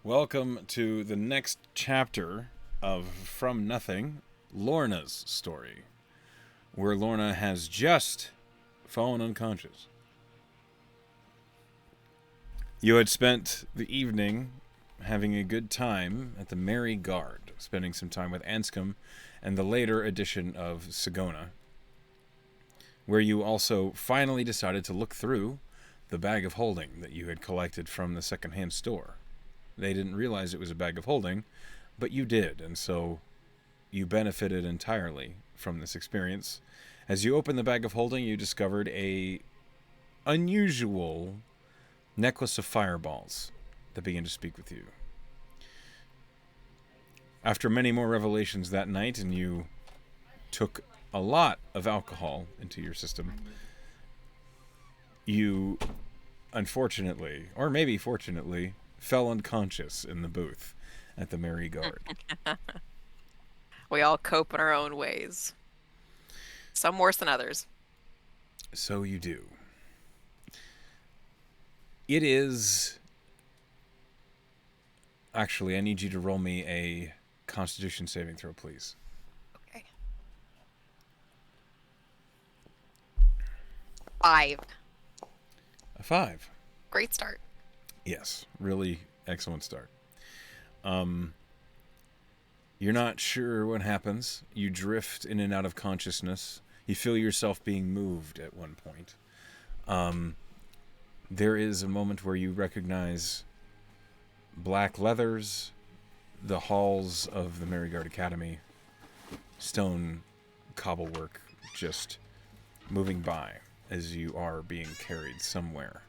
Welcome to the next chapter of From Nothing, Lorna's story, where Lorna has just fallen unconscious. You had spent the evening having a good time at the Merry Guard, spending some time with Anscombe and the later edition of Sagona, where you also finally decided to look through the bag of holding that you had collected from the secondhand store. They didn't realize it was a bag of holding, but you did, and so you benefited entirely from this experience. As you opened the bag of holding, you discovered a unusual necklace of fireballs that began to speak with you. After many more revelations that night, and you took a lot of alcohol into your system, you unfortunately, or maybe fortunately, fell unconscious in the booth at the Merry Guard. We all cope in our own ways. Some worse than others. So you do. It is. Actually, I need you to roll me a Constitution saving throw, please. Okay. 5. A 5. Great start. Yes, really excellent start. You're not sure what happens. You drift in and out of consciousness. You feel yourself being moved at one point. There is a moment where you recognize black leathers, the halls of the Merryguard Academy, stone cobblework just moving by as you are being carried somewhere.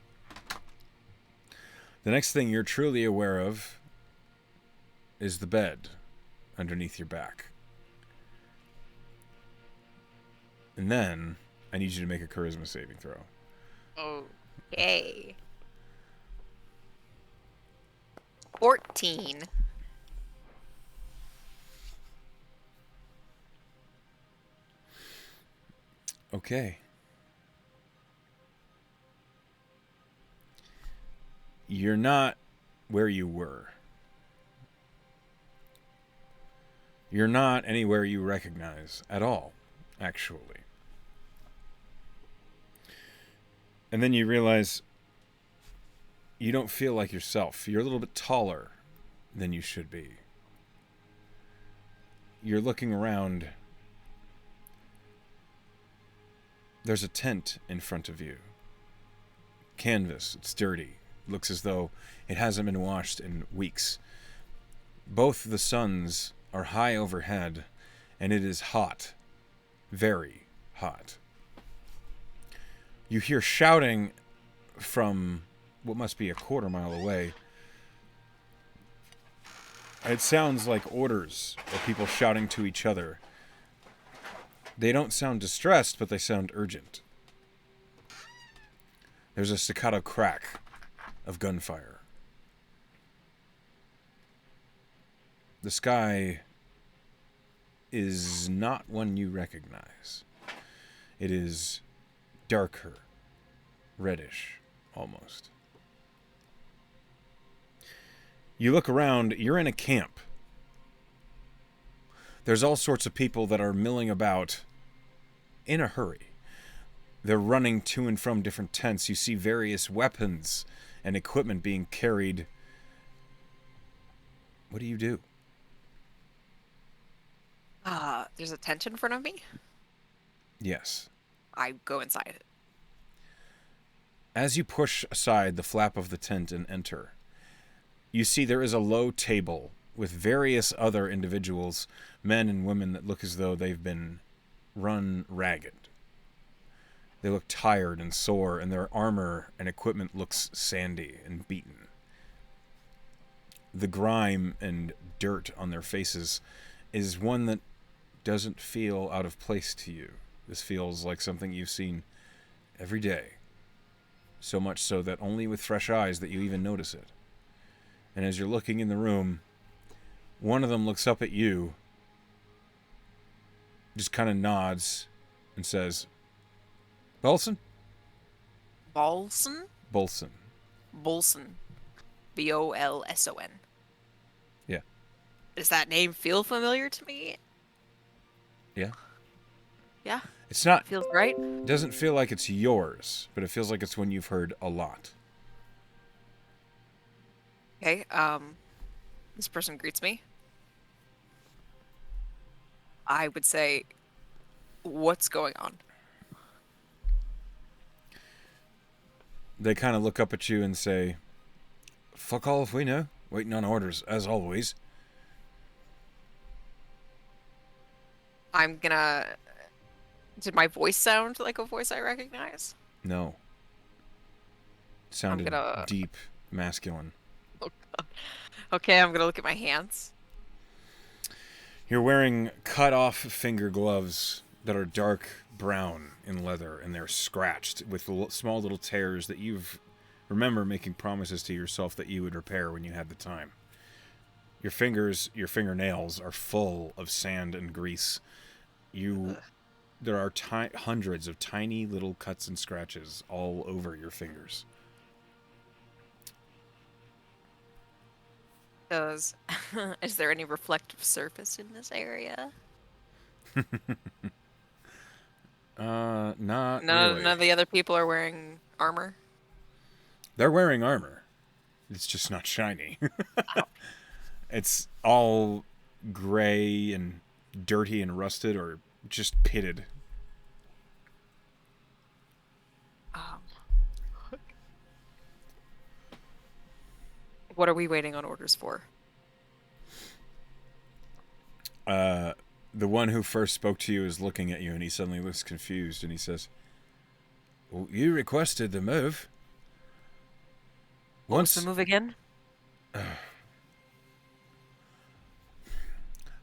The next thing you're truly aware of is the bed underneath your back. And then I need you to make a charisma saving throw. Okay. 14. Okay. You're not where you were. You're not anywhere you recognize at all, actually. And then you realize you don't feel like yourself. You're a little bit taller than you should be. You're looking around. There's a tent in front of you. Canvas, it's dirty. It looks as though it hasn't been washed in weeks. Both the suns are high overhead, and it is hot. Very hot. You hear shouting from what must be a quarter mile away. It sounds like orders of people shouting to each other. They don't sound distressed, but they sound urgent. There's a staccato crack of gunfire. The sky is not one you recognize. It is darker, reddish, almost. You look around, you're in a camp. There's all sorts of people that are milling about in a hurry. They're running to and from different tents. You see various weapons and equipment being carried. What do you do? There's a tent in front of me. Yes. I go inside it. As you push aside the flap of the tent and enter, you see there is a low table with various other individuals, men and women that look as though they've been run ragged. They look tired and sore, and their armor and equipment looks sandy and beaten. The grime and dirt on their faces is one that doesn't feel out of place to you. This feels like something you've seen every day. So much so that only with fresh eyes that you even notice it. And as you're looking in the room, one of them looks up at you, just kind of nods, and says, Bolson? Bolson? Bolson. Bolson. Bolson. Does that name feel familiar to me? Yeah. Yeah, It's not, feels right. it doesn't feel like it's yours, but it feels like it's one you've heard a lot. Okay, this person greets me. I would say, what's going on? They kind of look up at you and say, fuck all if we know. Waiting on orders, as always. I'm gonna. Did my voice sound like a voice I recognize? No. It I'm sounded gonna. deep, masculine. Okay, I'm gonna look at my hands. You're wearing cut off finger gloves that are dark brown in leather, and they're scratched with small little tears that you've remember making promises to yourself that you would repair when you had the time. Your fingers, your fingernails are full of sand and grease. You Ugh. There are hundreds of tiny little cuts and scratches all over your fingers. Does is there any reflective surface in this area? Not None really. of the other people are wearing armor. They're wearing armor. It's just not shiny. Ouch. It's all gray and dirty and rusted or just pitted. Um, what are we waiting on orders for? The one who first spoke to you is looking at you and he suddenly looks confused and he says, well, you requested the move. What was the Once move again?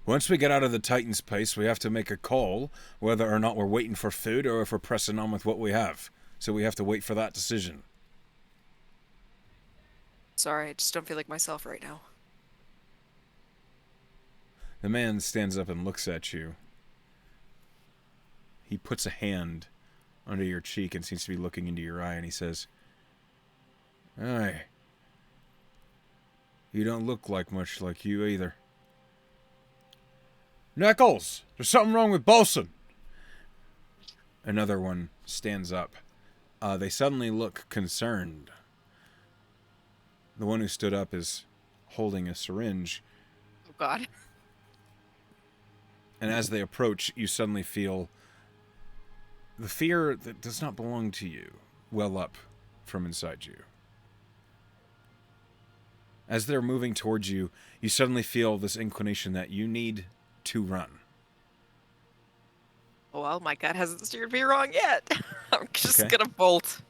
once we get out of the Titan's pace, we have to make a call whether or not we're waiting for food or if we're pressing on with what we have. So we have to wait for that decision. Sorry, I just don't feel like myself right now. The man stands up and looks at you. He puts a hand under your cheek and seems to be looking into your eye and he says, aye, you don't look like much like you either. Nichols, there's something wrong with Bolson. Another one stands up. They suddenly look concerned. The one who stood up is holding a syringe, Oh God. and as they approach, you suddenly feel the fear that does not belong to you well up from inside you. As they're moving towards you, you suddenly feel this inclination that you need to run. Well, my gut hasn't steered me wrong yet. I'm just Okay? gonna bolt.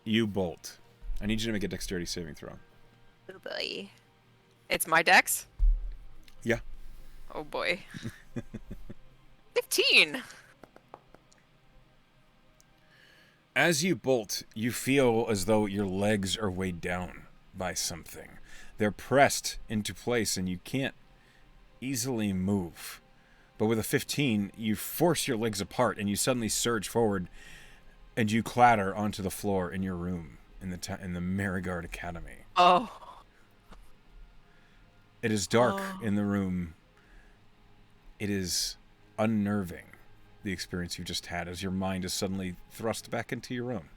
You bolt. I need you to make a dexterity saving throw. Oh boy. It's my dex? Yeah. Oh boy. 15. As you bolt, you feel as though your legs are weighed down by something. They're pressed into place and you can't easily move. But with a 15, you force your legs apart and you suddenly surge forward and you clatter onto the floor in your room in the Marigard Academy. Oh. It is dark Oh. in the room. It is unnerving, the experience you just had, as your mind is suddenly thrust back into your own.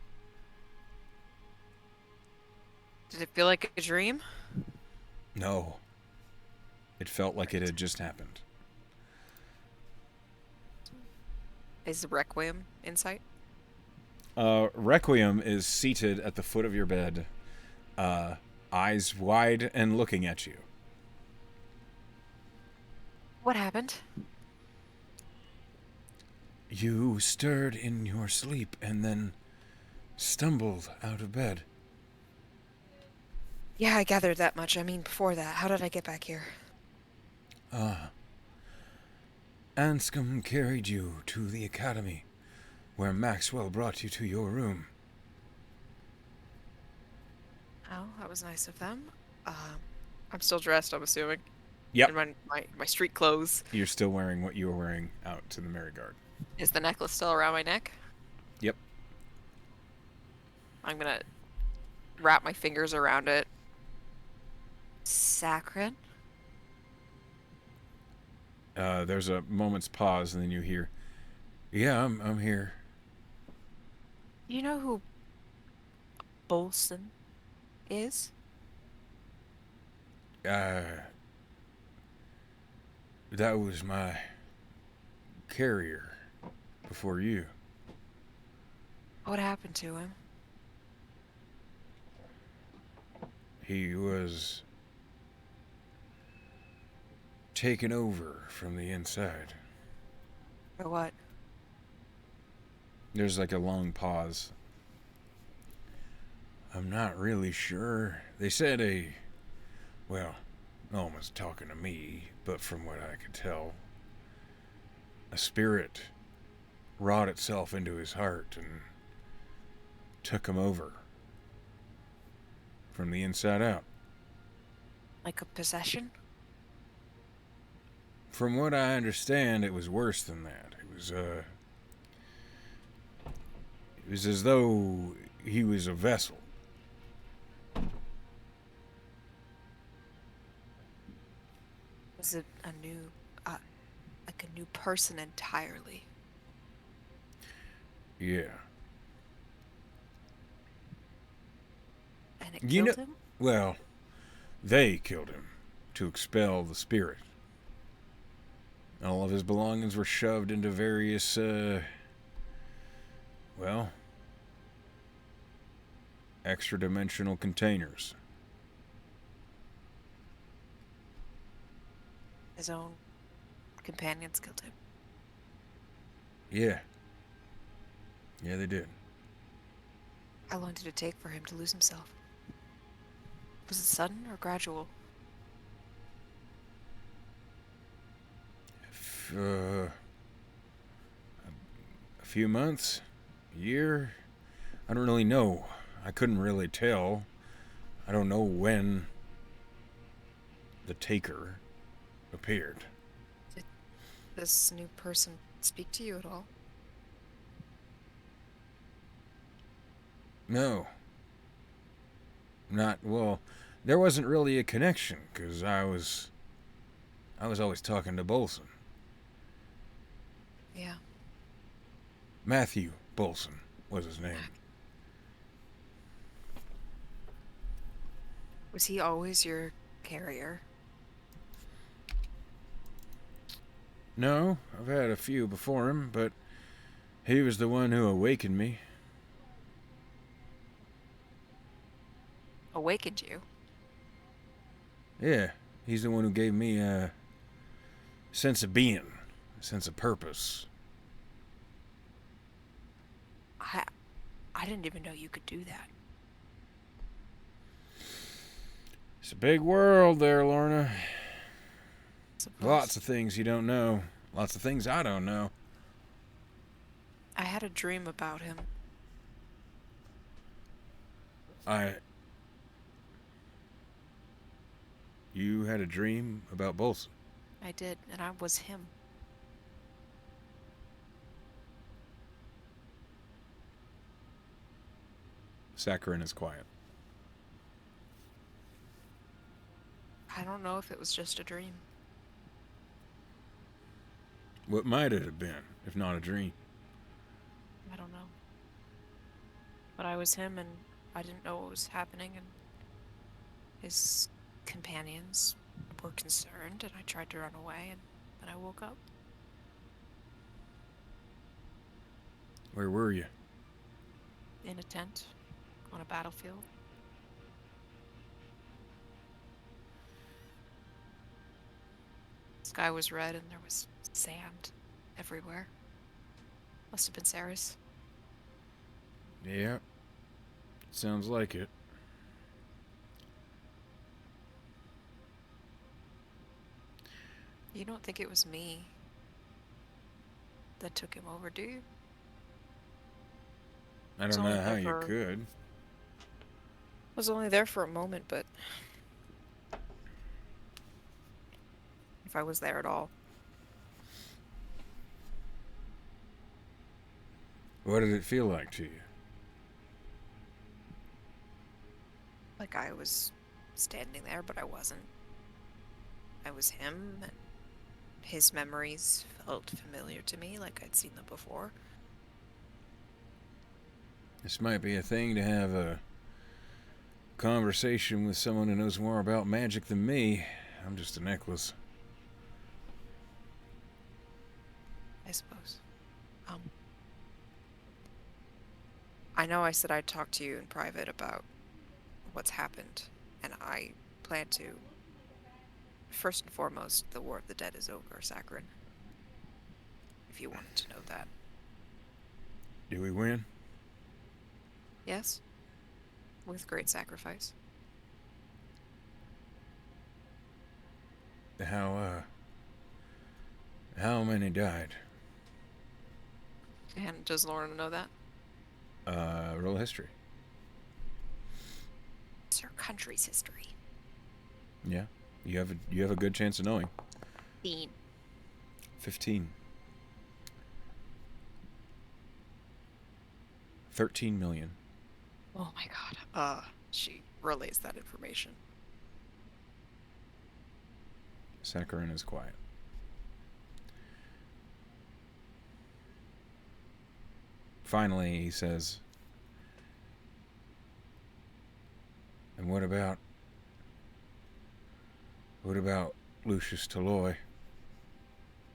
Did it feel like a dream? No. It felt like it had just happened. Is Requiem in sight? Requiem is seated at the foot of your bed, eyes wide and looking at you. What happened? You stirred in your sleep and then stumbled out of bed. Yeah, I gathered that much. I mean, before that, how did I get back here? Anscombe carried you to the academy, where Maxwell brought you to your room. Oh, that was nice of them. I'm still dressed, I'm assuming. Yep. In my street clothes. You're still wearing what you were wearing out to the Marigard. Is the necklace still around my neck? Yep. I'm gonna wrap my fingers around it. Saccharin? There's a moment's pause, and then you hear, "Yeah, I'm here." You know who Bolson is? Uh, that was my carrier before you. What happened to him? He was taken over from the inside. Or what? There's like a long pause. I'm not really sure. They said well, no one was talking to me, but from what I could tell, a spirit wrought itself into his heart and took him over from the inside out. Like a possession? From what I understand, it was worse than that. It was as though he was a vessel. Was it a new, like a new person entirely? Yeah. And it You know, killed him? well, they killed him to expel the spirit. All of his belongings were shoved into various, well, extra dimensional containers. His own companions killed him. Yeah. Yeah, they did. How long did it take for him to lose himself? Was it sudden or gradual? A few months? A year? I don't really know. I couldn't really tell. I don't know when the taker appeared. Did this new person speak to you at all? No. Not, well, there wasn't really a connection, because I was always talking to Bolson. Yeah. Matthew Bolson was his name. Was he always your carrier? No, I've had a few before him, but he was the one who awakened me. Awakened you? Yeah, he's the one who gave me a sense of being, a sense of purpose. I I didn't even know you could do that. It's a big world there, Lorna. Suppose. Lots of things you don't know. Lots of things I don't know. I had a dream about him. You had a dream about Bolson? I did, and I was him. Saccharin is quiet. I don't know if it was just a dream. What might it have been, if not a dream? I don't know. But I was him, and I didn't know what was happening, and his companions were concerned, and I tried to run away, and then I woke up. Where were you? In a tent on a battlefield. The sky was red and there was sand everywhere. Must have been Sarah's. Yeah, sounds like it. You don't think it was me that took him over, do you? I don't know how you could. Was only there for a moment, but if I was there at all. What did it feel like to you? Like I was standing there, but I wasn't. I was him, and his memories felt familiar to me, like I'd seen them before. This might be a thing to have a conversation with someone who knows more about magic than me. I'm just a necklace. I suppose. Um, I know I said I'd talk to you in private about what's happened, and I plan to. First and foremost, the War of the Dead is over, Saccharin. If you wanted to know that. Do we win? Yes? With great sacrifice. How many died? And does Lorna know that? Roll history. It's her country's history. Yeah, you have a good chance of knowing. 15. 15. 13 million. Oh my god. She relays that information. Saccharin is quiet. Finally, he says, "And what about Lucius Toloi?"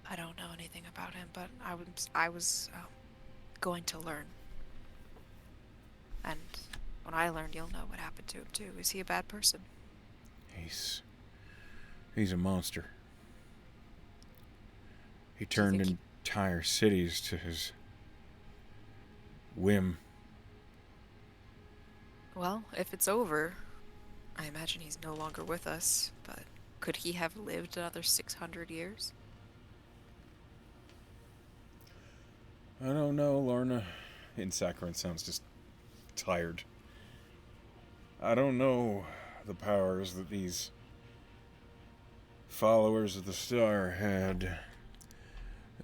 I don't know anything about him, but I was going to learn. And when I learned, you'll know what happened to him too. Is he a bad person? He's he's a monster. He Do you turned think entire cities to his whim. Well, if it's over, I imagine he's no longer with us, but could he have lived another 600 years? I don't know, Lorna. And Saccharin sounds just tired. I don't know the powers that these followers of the star had.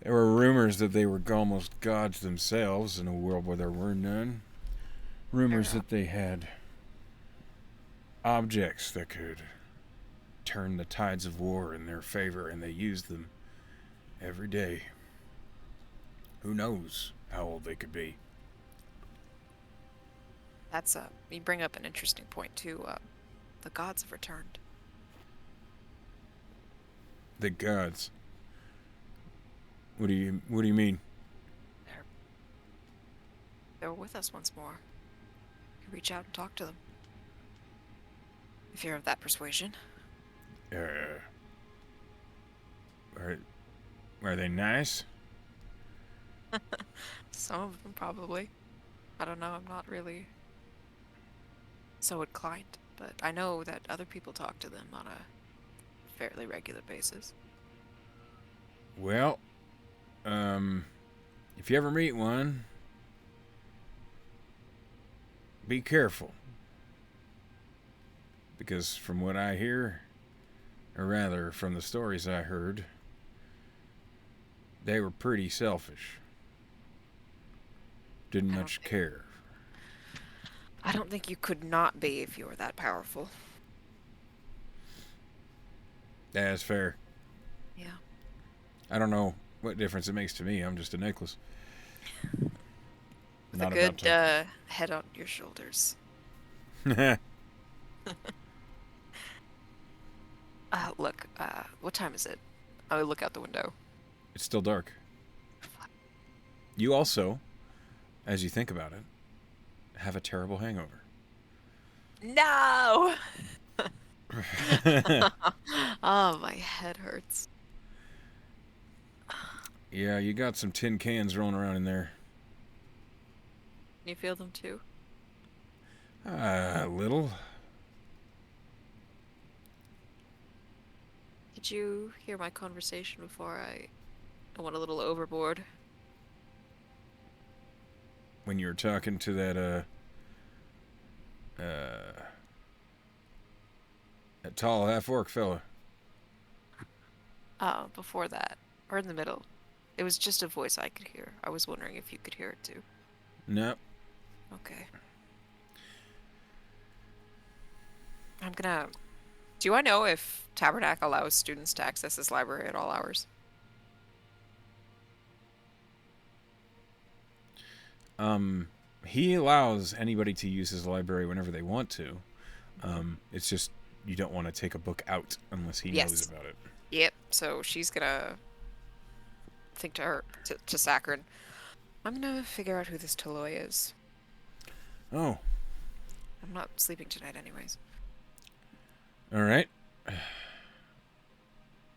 There were rumors that they were almost gods themselves in a world where there were none. Rumors Fair. that they had objects that could turn the tides of war in their favor, and they used them every day. Who knows how old they could be? That's you bring up an interesting point too. The gods have returned. The gods. What do you mean? They're they're with us once more. You reach out and talk to them. If you're of that persuasion. Uh, are are they nice? Some of them probably. I don't know, I'm not really so inclined, but I know that other people talk to them on a fairly regular basis. Well, if you ever meet one, be careful. Because from what I hear, or rather from the stories I heard, they were pretty selfish. Didn't I don't much think care. I don't think you could not be if you were that powerful. That's fair. Yeah. I don't know what difference it makes to me. I'm just a necklace. With a Not about good to. head on your shoulders. It's Look, what time is it? I look out the window. still dark. You also, as you think about it, have a terrible hangover. No! Oh, my head hurts. Yeah, you got some tin cans rolling around in there. Can you feel them too? A little. Did you hear my conversation before I went a little overboard? When you were talking to uh, that tall half-orc fella. Before that, or in the middle. It was just a voice I could hear. I was wondering if you could hear it too. Nope. Okay. Do I know if Tabernacle allows students to access this library at all hours? He allows anybody to use his library whenever they want to. It's just you don't want to take a book out unless he knows Yes. about it. Yep. So she's gonna think to Sakharine. I'm gonna figure out who this Taloy is. Oh, I'm not sleeping tonight anyways. all right.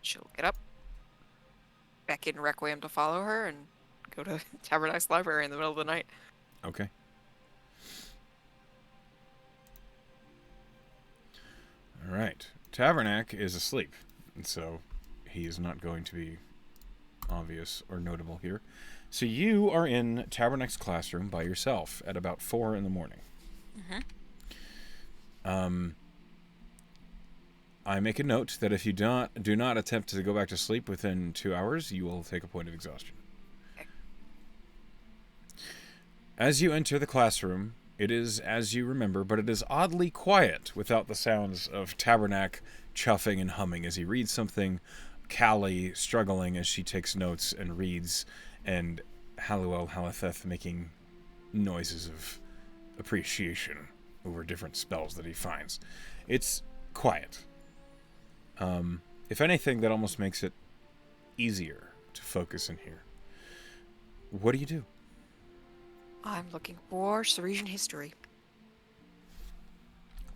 She'll get up, beckon Requiem to follow her, and go to Tabernacle's library in the middle of the night. Okay. All right. Tabernac is asleep, and so he is not going to be obvious or notable here. So you are in Tabernac's classroom by yourself at about 4 in the morning. Mm-hmm. I make a note that if you do not attempt to go back to sleep within 2 hours, you will take a point of exhaustion. Okay. As you enter the classroom, it is as you remember, but it is oddly quiet without the sounds of Tabernac chuffing and humming as he reads something, Callie struggling as she takes notes and reads, and Halliwell Halitheth making noises of appreciation over different spells that he finds. It's quiet. If anything, that almost makes it easier to focus in here. What do you do? I'm looking for Ceresian history.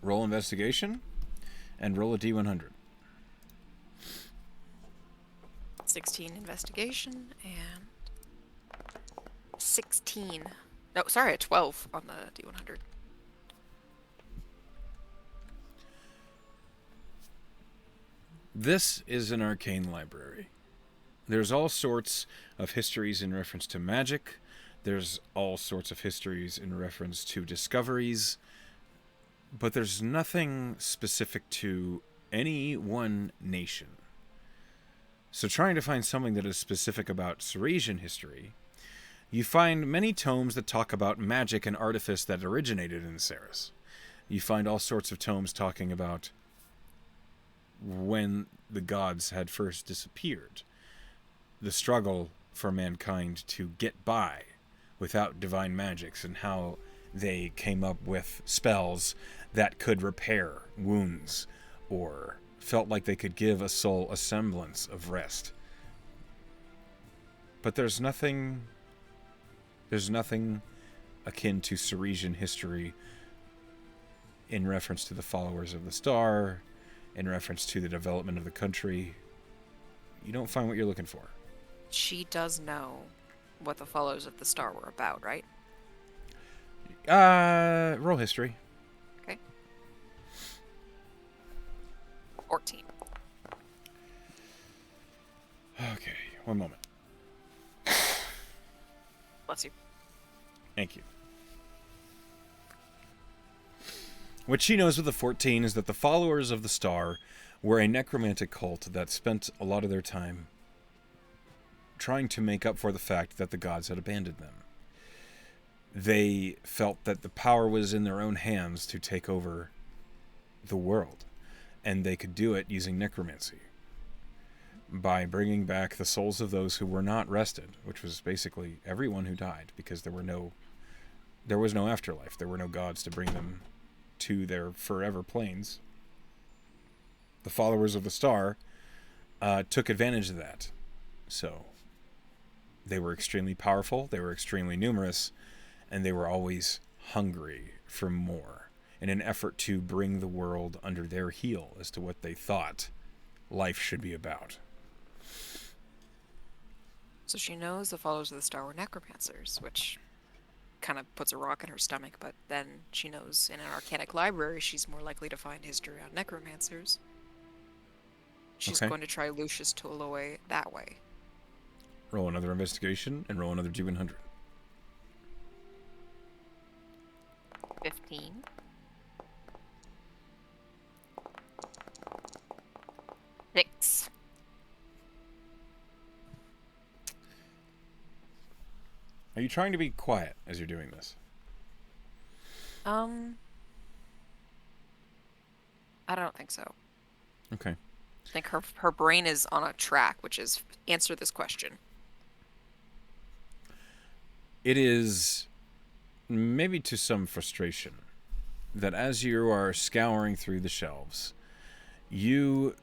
Roll investigation and roll a d100. 16 investigation and 16. No, sorry, a 12 on the D100. This is an arcane library. There's all sorts of histories in reference to magic. There's all sorts of histories in reference to discoveries. But there's nothing specific to any one nation. So trying to find something that is specific about Ceresian history, you find many tomes that talk about magic and artifice that originated in Ceres. You find all sorts of tomes talking about when the gods had first disappeared, the struggle for mankind to get by without divine magics, and how they came up with spells that could repair wounds or felt like they could give a soul a semblance of rest. But there's nothing akin to Ceresian history in reference to the followers of the star, in reference to the development of the country. You don't find what you're looking for. She does know what the Followers of the Star were about, right? Roll history. Okay. 14. Okay, one moment. Bless you. Thank you. What she knows with the 14 is that the followers of the star were a necromantic cult that spent a lot of their time trying to make up for the fact that the gods had abandoned them. They felt that the power was in their own hands to take over the world, and they could do it using necromancy, by bringing back the souls of those who were not rested, which was basically everyone who died, because there was no afterlife. There were no gods to bring them to their forever planes. The followers of the star took advantage of that. So they were extremely powerful, they were extremely numerous, and they were always hungry for more, in an effort to bring the world under their heel as to what they thought life should be about. So she knows the Followers of the Star were necromancers, which kind of puts a rock in her stomach, but then she knows in an arcanic library she's more likely to find history on necromancers. She's Okay. going to try Lucius Toloi that way. Roll another investigation and roll another D100. 15. Six. Are you trying to be quiet as you're doing this? I don't think so. Okay. I think her brain is on a track, which is answer this question. It is maybe to some frustration, that as you are scouring through the shelves, you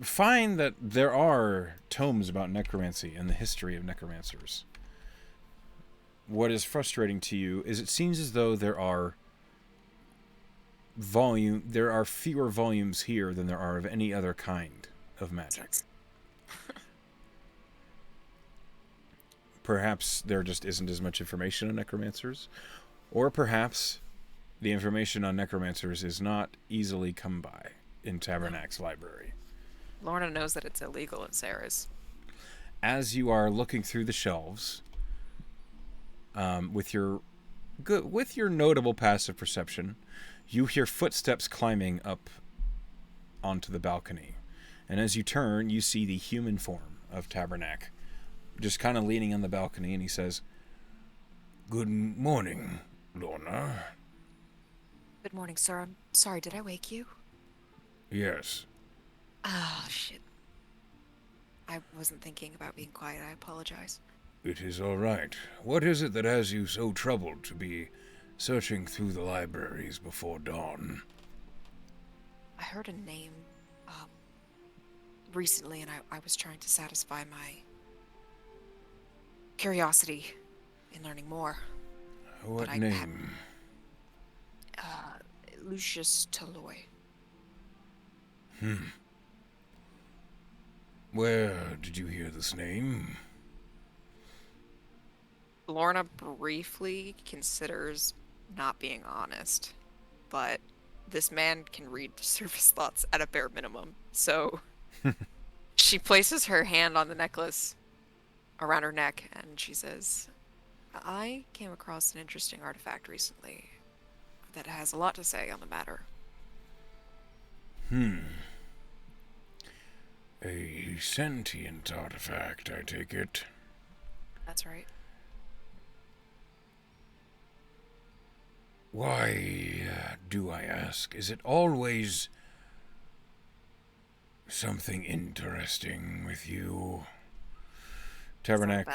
find that there are tomes about necromancy and the history of necromancers. What is frustrating to you is it seems as though there are fewer volumes here than there are of any other kind of magic. Perhaps there just isn't as much information on necromancers, or perhaps the information on necromancers is not easily come by in Tabernac's library. Lorna knows that it's illegal at Sarah's. As you are looking through the shelves, with your notable passive perception, you hear footsteps climbing up onto the balcony. And as you turn, you see the human form of Tabernac just kind of leaning on the balcony, and he says, "Good morning, Lorna." Good morning, sir. I'm sorry, did I wake you? Yes. Oh, shit. I wasn't thinking about being quiet. I apologize. It is all right. What is it that has you so troubled to be searching through the libraries before dawn? I heard a name, recently, and I was trying to satisfy my curiosity in learning more. What name? Lucius Taloy. Where did you hear this name? Lorna briefly considers not being honest, but this man can read surface thoughts at a bare minimum. So she places her hand on the necklace around her neck and she says, I came across an interesting artifact recently that has a lot to say on the matter. A sentient artifact, I take it. That's right. Why, do I ask? Is it always something interesting with you? Tabernac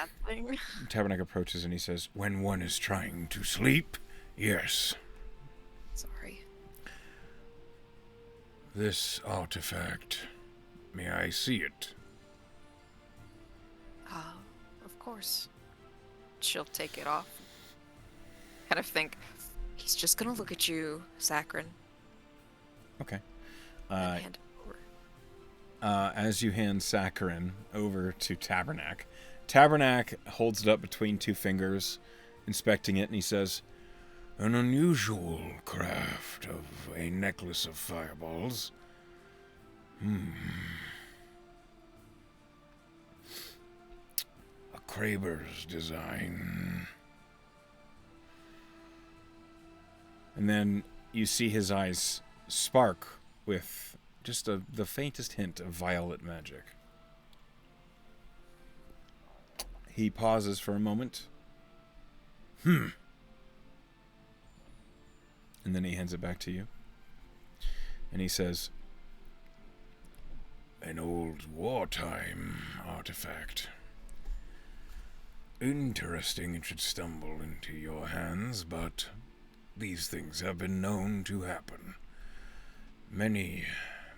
approaches and he says, "When one is trying to sleep, yes." Sorry. This artifact, may I see it? Of course. She'll take it off. Kind of think, he's just gonna look at you, Sakharin. Okay. And hand it over. As you hand Sakharin over to Tabernac, Tabernac holds it up between two fingers, inspecting it, and he says, "An unusual craft of a necklace of fireballs. A Kraber's design." And then you see his eyes spark with just the faintest hint of violet magic. He pauses for a moment. And then he hands it back to you. And he says, "An old wartime artifact. Interesting it should stumble into your hands, but these things have been known to happen. Many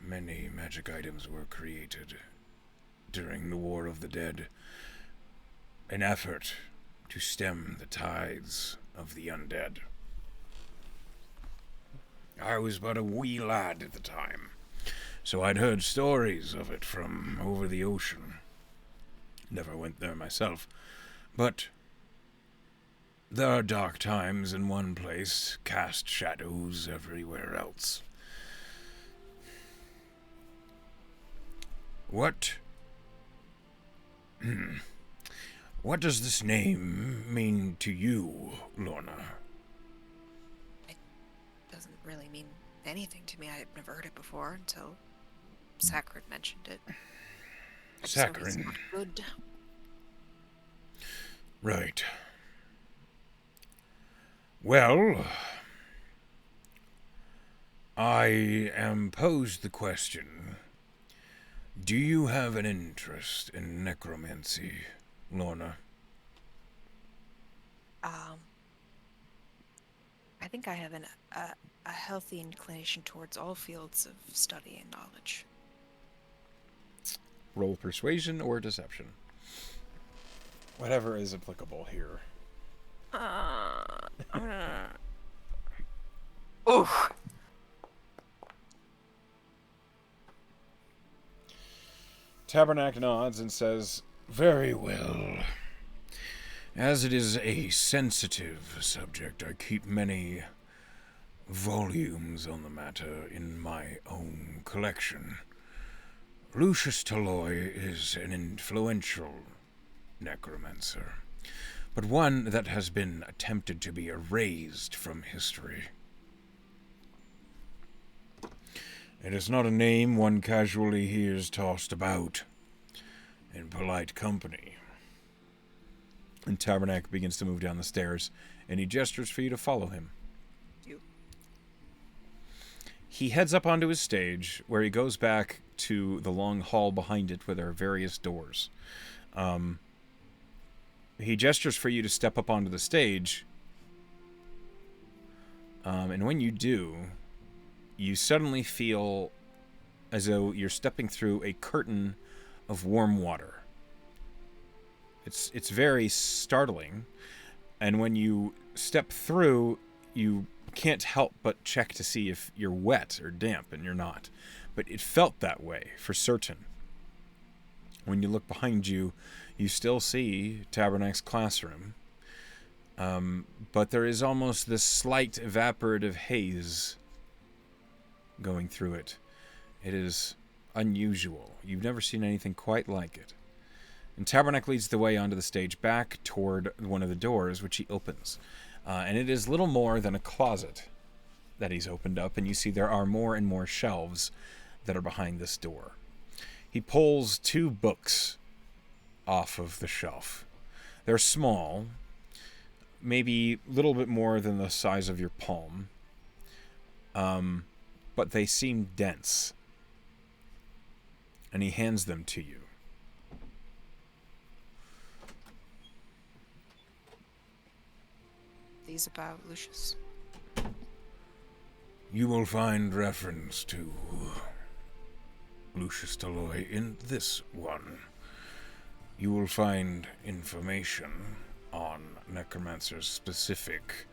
magic items were created during the War of the Dead, an effort to stem the tides of the undead. I was but a wee lad at the time, so I'd heard stories of it from over the ocean. Never went there myself, but there are dark times in one place, cast shadows everywhere else. What does this name mean to you, Lorna?" It doesn't really mean anything to me. I've never heard it before until Sakharin mentioned it. Sakharin. So good. Right. Well, I am posed the question, do you have an interest in necromancy, Lorna? I think I have a healthy inclination towards all fields of study and knowledge. Roll persuasion or deception. Whatever is applicable here. I'm gonna. Oh, Tabernacle nods and says, "Very well. As it is a sensitive subject, I keep many volumes on the matter in my own collection. Lucius Talloy is an influential necromancer, but one that has been attempted to be erased from history. It is not a name one casually hears tossed about in polite company." And Tabernacle begins to move down the stairs, and he gestures for you to follow him. you. He heads up onto his stage, where he goes back to the long hall behind it where there are various doors. He gestures for you to step up onto the stage, and when you do, you suddenly feel as though you're stepping through a curtain of warm water. It's very startling, and when you step through, you can't help but check to see if you're wet or damp, and you're not. But it felt that way, for certain. When you look behind you, you still see Tabernacle's classroom, but there is almost this slight evaporative haze going through it. It is unusual. You've never seen anything quite like it. And Tabernacle leads the way onto the stage back toward one of the doors, which he opens. And it is little more than a closet that he's opened up, and you see there are more and more shelves that are behind this door. He pulls 2 books off of the shelf. They're small, maybe a little bit more than the size of your palm, but they seem dense. And he hands them to you. These about Lucius. You will find reference to Lucius Talloy in this one. You will find information on necromancers specific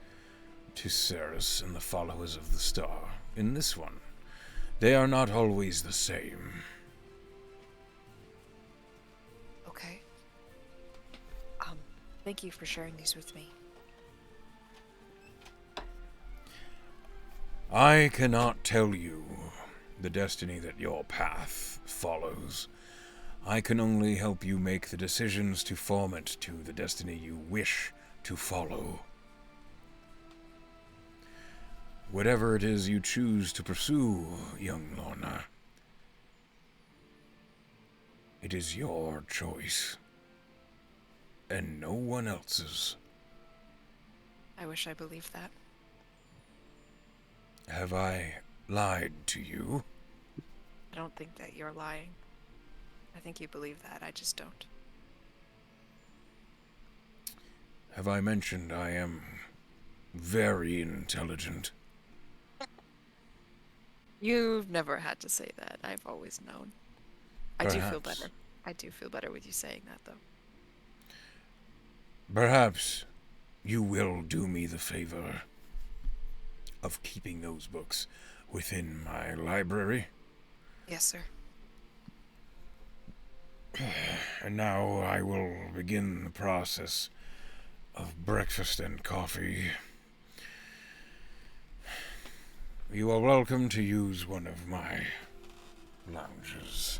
to Ceres and the followers of the star in this one. They are not always the same. Okay. Thank you for sharing these with me. I cannot tell you the destiny that your path follows. I can only help you make the decisions to form it to the destiny you wish to follow. Whatever it is you choose to pursue, young Lorna, it is your choice, and no one else's. I wish I believed that. Have I lied to you? I don't think that you're lying. I think you believe that, I just don't. Have I mentioned I am very intelligent? You've never had to say that. I've always known. I do feel Perhaps. better. I do feel better with you saying that, though. Perhaps you will do me the favor of keeping those books within my library. Yes, sir. And now I will begin the process of breakfast and coffee. You are welcome to use one of my lounges.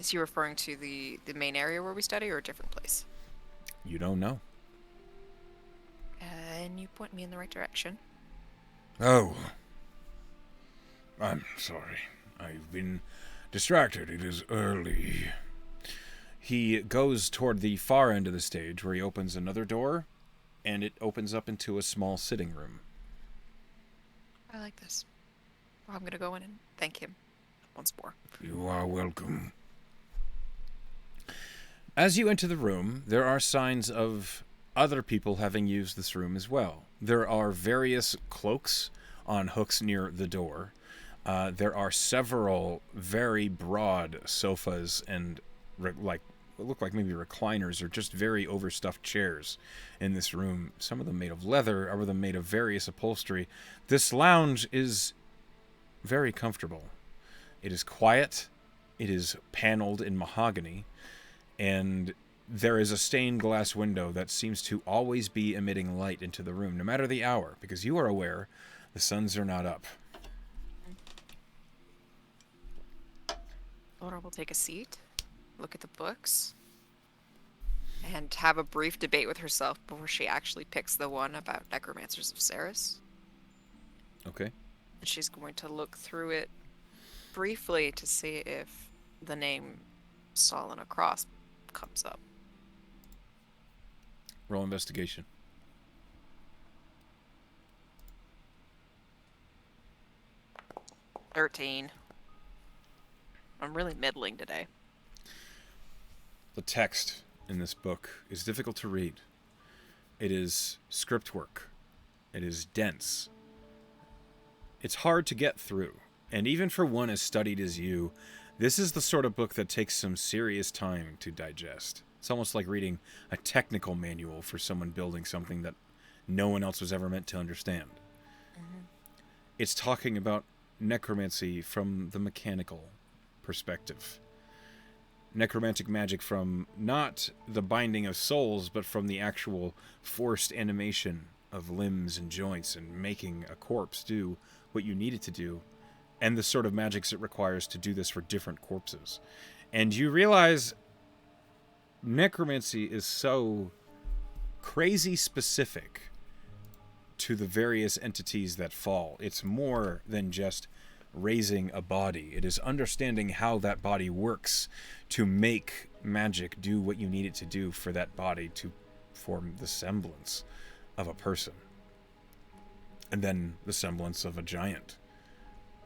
Is he referring to the main area where we study or a different place? You don't know. And you point me in the right direction. Oh. I'm sorry. I've been distracted. It is early. He goes toward the far end of the stage where he opens another door, and it opens up into a small sitting room. I like this. Well, I'm gonna go in and thank him once more. You are welcome. As you enter the room, there are signs of other people having used this room as well. There are various cloaks on hooks near the door. There are several very broad sofas and like look like maybe recliners or just very overstuffed chairs in this room. Some of them made of leather, other of them made of various upholstery. This lounge is very comfortable. It is quiet. It is paneled in mahogany, and there is a stained glass window that seems to always be emitting light into the room, no matter the hour, because you are aware the suns are not up. Lorna will take a seat, look at the books, and have a brief debate with herself before she actually picks the one about Necromancers of Ceres. Okay. And she's going to look through it briefly to see if the name Solana Cross comes up. Roll investigation. 13. I'm really middling today. The text in this book is difficult to read. It is script work. It is dense. It's hard to get through. And even for one as studied as you, this is the sort of book that takes some serious time to digest. It's almost like reading a technical manual for someone building something that no one else was ever meant to understand. Mm-hmm. It's talking about necromancy from the mechanical perspective. Necromantic magic from not the binding of souls, but from the actual forced animation of limbs and joints and making a corpse do what you need it to do, and the sort of magics it requires to do this for different corpses. And you realize necromancy is so crazy specific to the various entities that fall. It's more than just raising a body. It is understanding how that body works to make magic do what you need it to do for that body to form the semblance of a person. And then the semblance of a giant,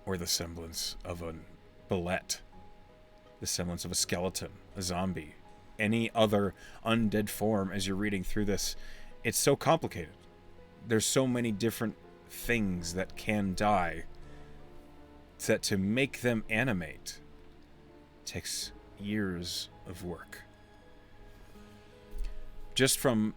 or the semblance of a bullet, the semblance of a skeleton, a zombie, any other undead form. As you're reading through this, it's so complicated. There's so many different things that can die that to make them animate takes years of work. Just from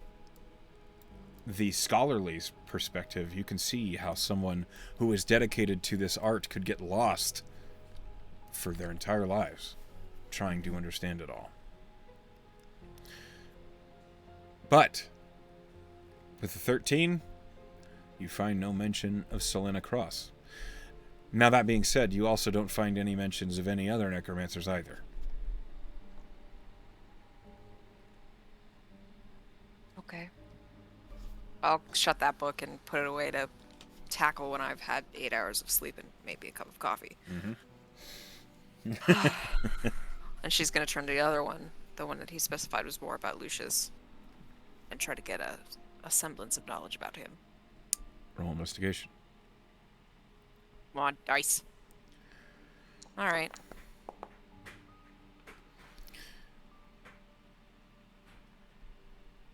the scholarly perspective, you can see how someone who is dedicated to this art could get lost for their entire lives trying to understand it all. But with the 13, you find no mention of Solana Cross. Now, that being said, you also don't find any mentions of any other necromancers either. Okay. I'll shut that book and put it away to tackle when I've had 8 hours of sleep and maybe a cup of coffee. Mm-hmm. And she's going to turn to the other one, the one that he specified was more about Lucius, and try to get a semblance of knowledge about him. Roll investigation. Come on, dice. All right.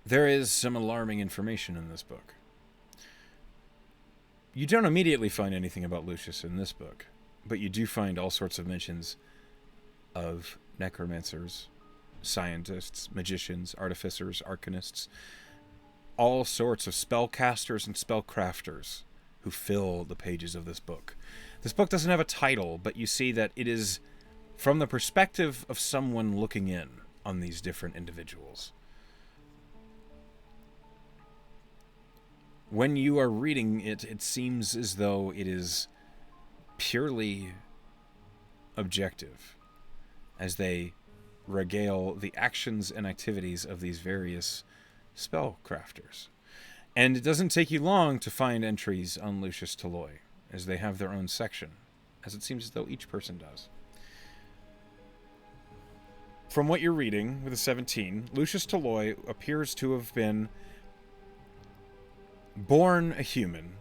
There is some alarming information in this book. You don't immediately find anything about Lucius in this book, but you do find all sorts of mentions of necromancers, scientists, magicians, artificers, arcanists, all sorts of spellcasters and spellcrafters who fill the pages of this book. This book doesn't have a title, but you see that it is from the perspective of someone looking in on these different individuals. When you are reading it, it seems as though it is purely objective, as they regale the actions and activities of these various spellcrafters. And it doesn't take you long to find entries on Lucius Toloi, as they have their own section, as it seems as though each person does. From what you're reading, with a 17, Lucius Toloi appears to have been born a human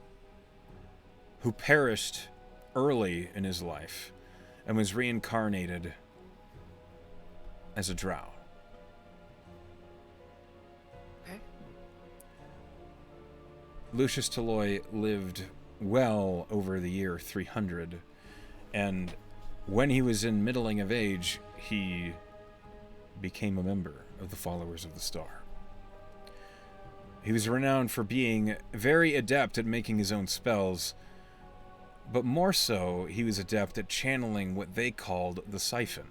who perished early in his life and was reincarnated as a drow. Okay. Lucius Toloi lived well over the year 300, and when he was in middling of age, he became a member of the Followers of the Star. He was renowned for being very adept at making his own spells, but more so, he was adept at channeling what they called the siphon.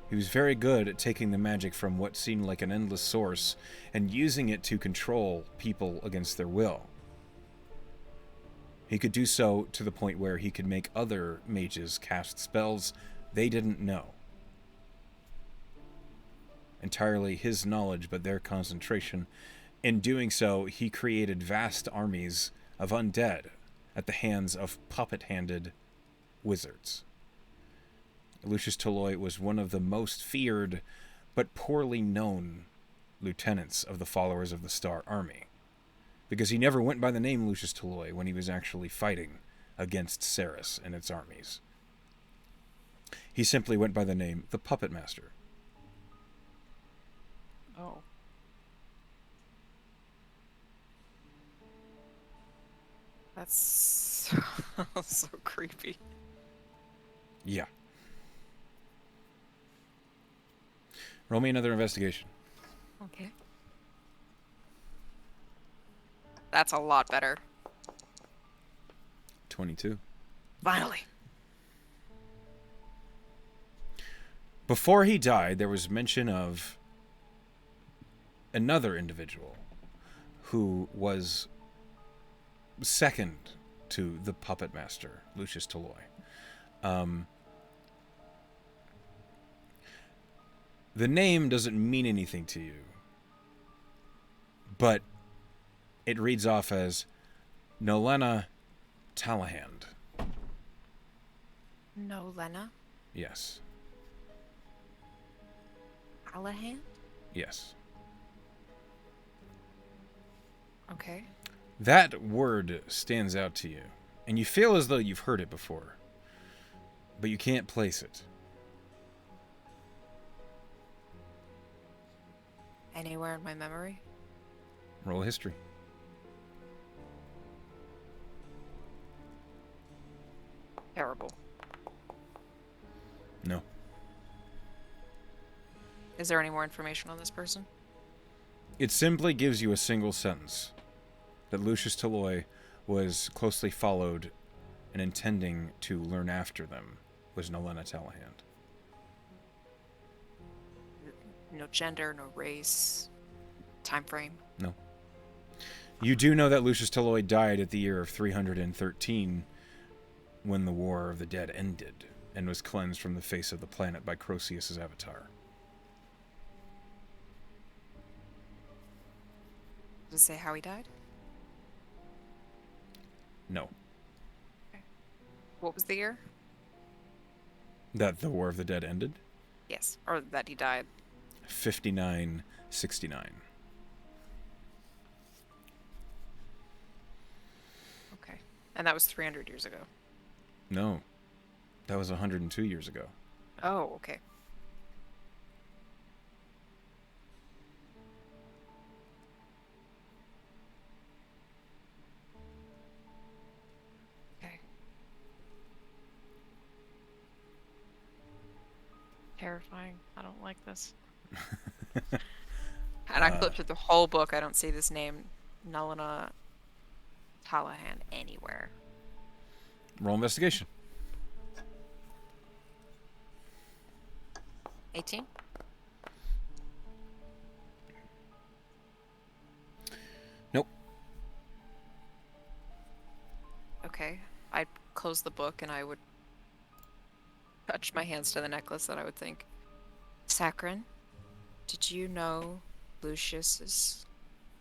He was very good at taking the magic from what seemed like an endless source and using it to control people against their will. He could do so to the point where he could make other mages cast spells they didn't know. Entirely his knowledge, but their concentration. In doing so, he created vast armies of undead at the hands of puppet-handed wizards. Lucius Toloi was one of the most feared but poorly known lieutenants of the Followers of the Star Army, because he never went by the name Lucius Toloi when he was actually fighting against Ceres and its armies. He simply went by the name the Puppet Master. Oh. That's so creepy. Yeah. Roll me another investigation. Okay. That's a lot better. 22. Finally. Before he died, there was mention of another individual who was second to the puppet master, Lucius Toloi. The name doesn't mean anything to you, but it reads off as Lorna Talahand. No, Lena. Yes. Allahan? Yes. Okay. That word stands out to you, and you feel as though you've heard it before, but you can't place it. Anywhere in my memory? Roll a history. Terrible. No. Is there any more information on this person? It simply gives you a single sentence that Lucius Toloi was closely followed and intending to learn after them was Lorna Talahand. No gender, no race, time frame. No. You do know that Lucius Toloi died at the year of 313 when the War of the Dead ended and was cleansed from the face of the planet by Croesus' avatar. Does it say how he died? No. Okay. What was the year? That the War of the Dead ended? Yes. Or that he died. 5969. Okay. And that was 300 years ago. No. That was 102 years ago. Oh, okay. Okay. Terrifying. I don't like this. And I flipped through the whole book. I don't see this name, Lorna Talahand, anywhere. Roll investigation. 18? Nope. Okay. I'd close the book and I would touch my hands to the necklace that I would think, Saccharin, did you know Lucius's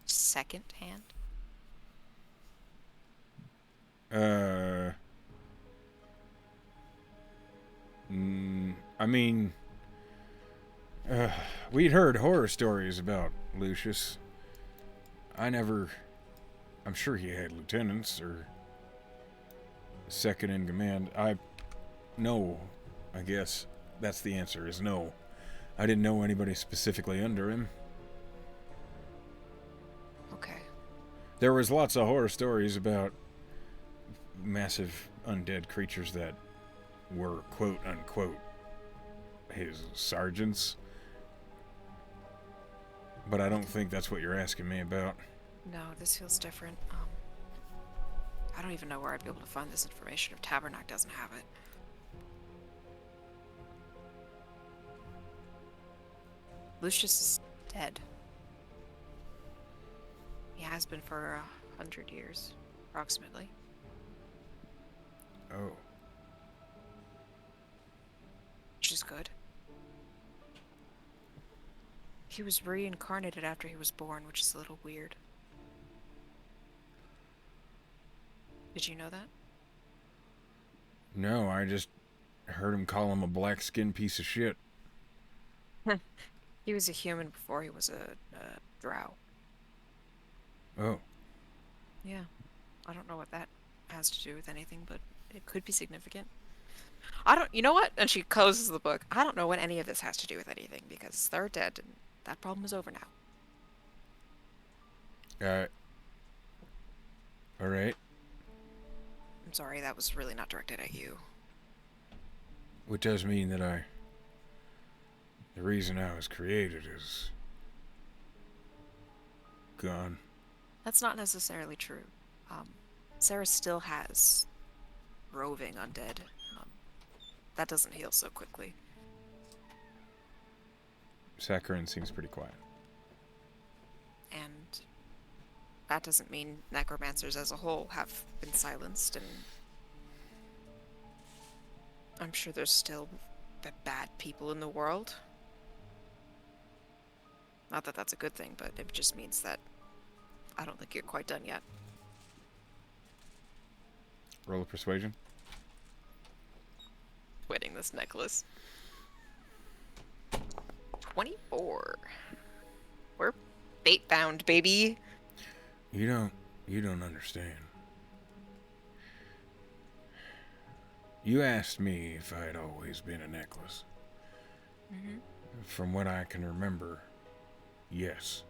second hand? I mean, we'd heard horror stories about Lucius. I'm sure he had lieutenants or second in command. No, I guess that's the answer is no. I didn't know anybody specifically under him. Okay. There was lots of horror stories about massive undead creatures that were quote unquote his sergeants. But I don't think that's what you're asking me about. No, this feels different. I don't even know where I'd be able to find this information if Tabernacle doesn't have it. Lucius is dead. He has been for 100 years, approximately. Oh. Which is good. He was reincarnated after he was born, which is a little weird. Did you know that? No, I just heard him call him a black-skinned piece of shit. He was a human before he was a drow. Oh. Yeah. I don't know what that has to do with anything, but it could be significant. You know what? And she closes the book. I don't know what any of this has to do with anything, because they're dead, and that problem is over now. Alright. I'm sorry, that was really not directed at you. Which does mean that the reason I was created is gone. That's not necessarily true. Sarah still has roving undead. That doesn't heal so quickly. Saccharin seems pretty quiet. And that doesn't mean necromancers as a whole have been silenced, and I'm sure there's still bad people in the world. Not that that's a good thing, but it just means that I don't think you're quite done yet. Roll of persuasion. Winning this necklace. 24. We're fate bound, baby. You don't understand. You asked me if I had always been a necklace. Mm-hmm. From what I can remember, yes.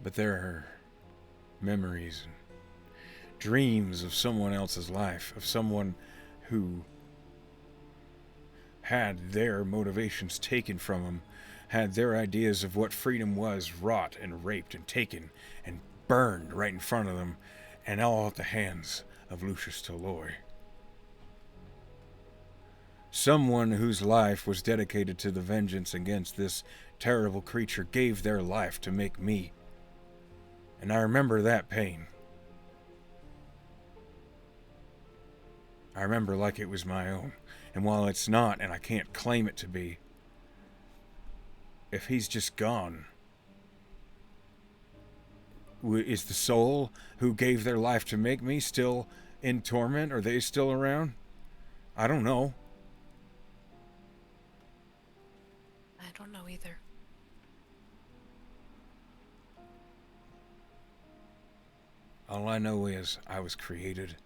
But there are memories and dreams of someone else's life, of someone who had their motivations taken from them, had their ideas of what freedom was wrought and raped and taken and burned right in front of them, and all at the hands of Lucius Toloi. Someone whose life was dedicated to the vengeance against this terrible creature gave their life to make me. And I remember that pain. I remember like it was my own. And while it's not, and I can't claim it to be, if he's just gone, is the soul who gave their life to make me still in torment? Are they still around? I don't know. I don't know either. All I know is I was created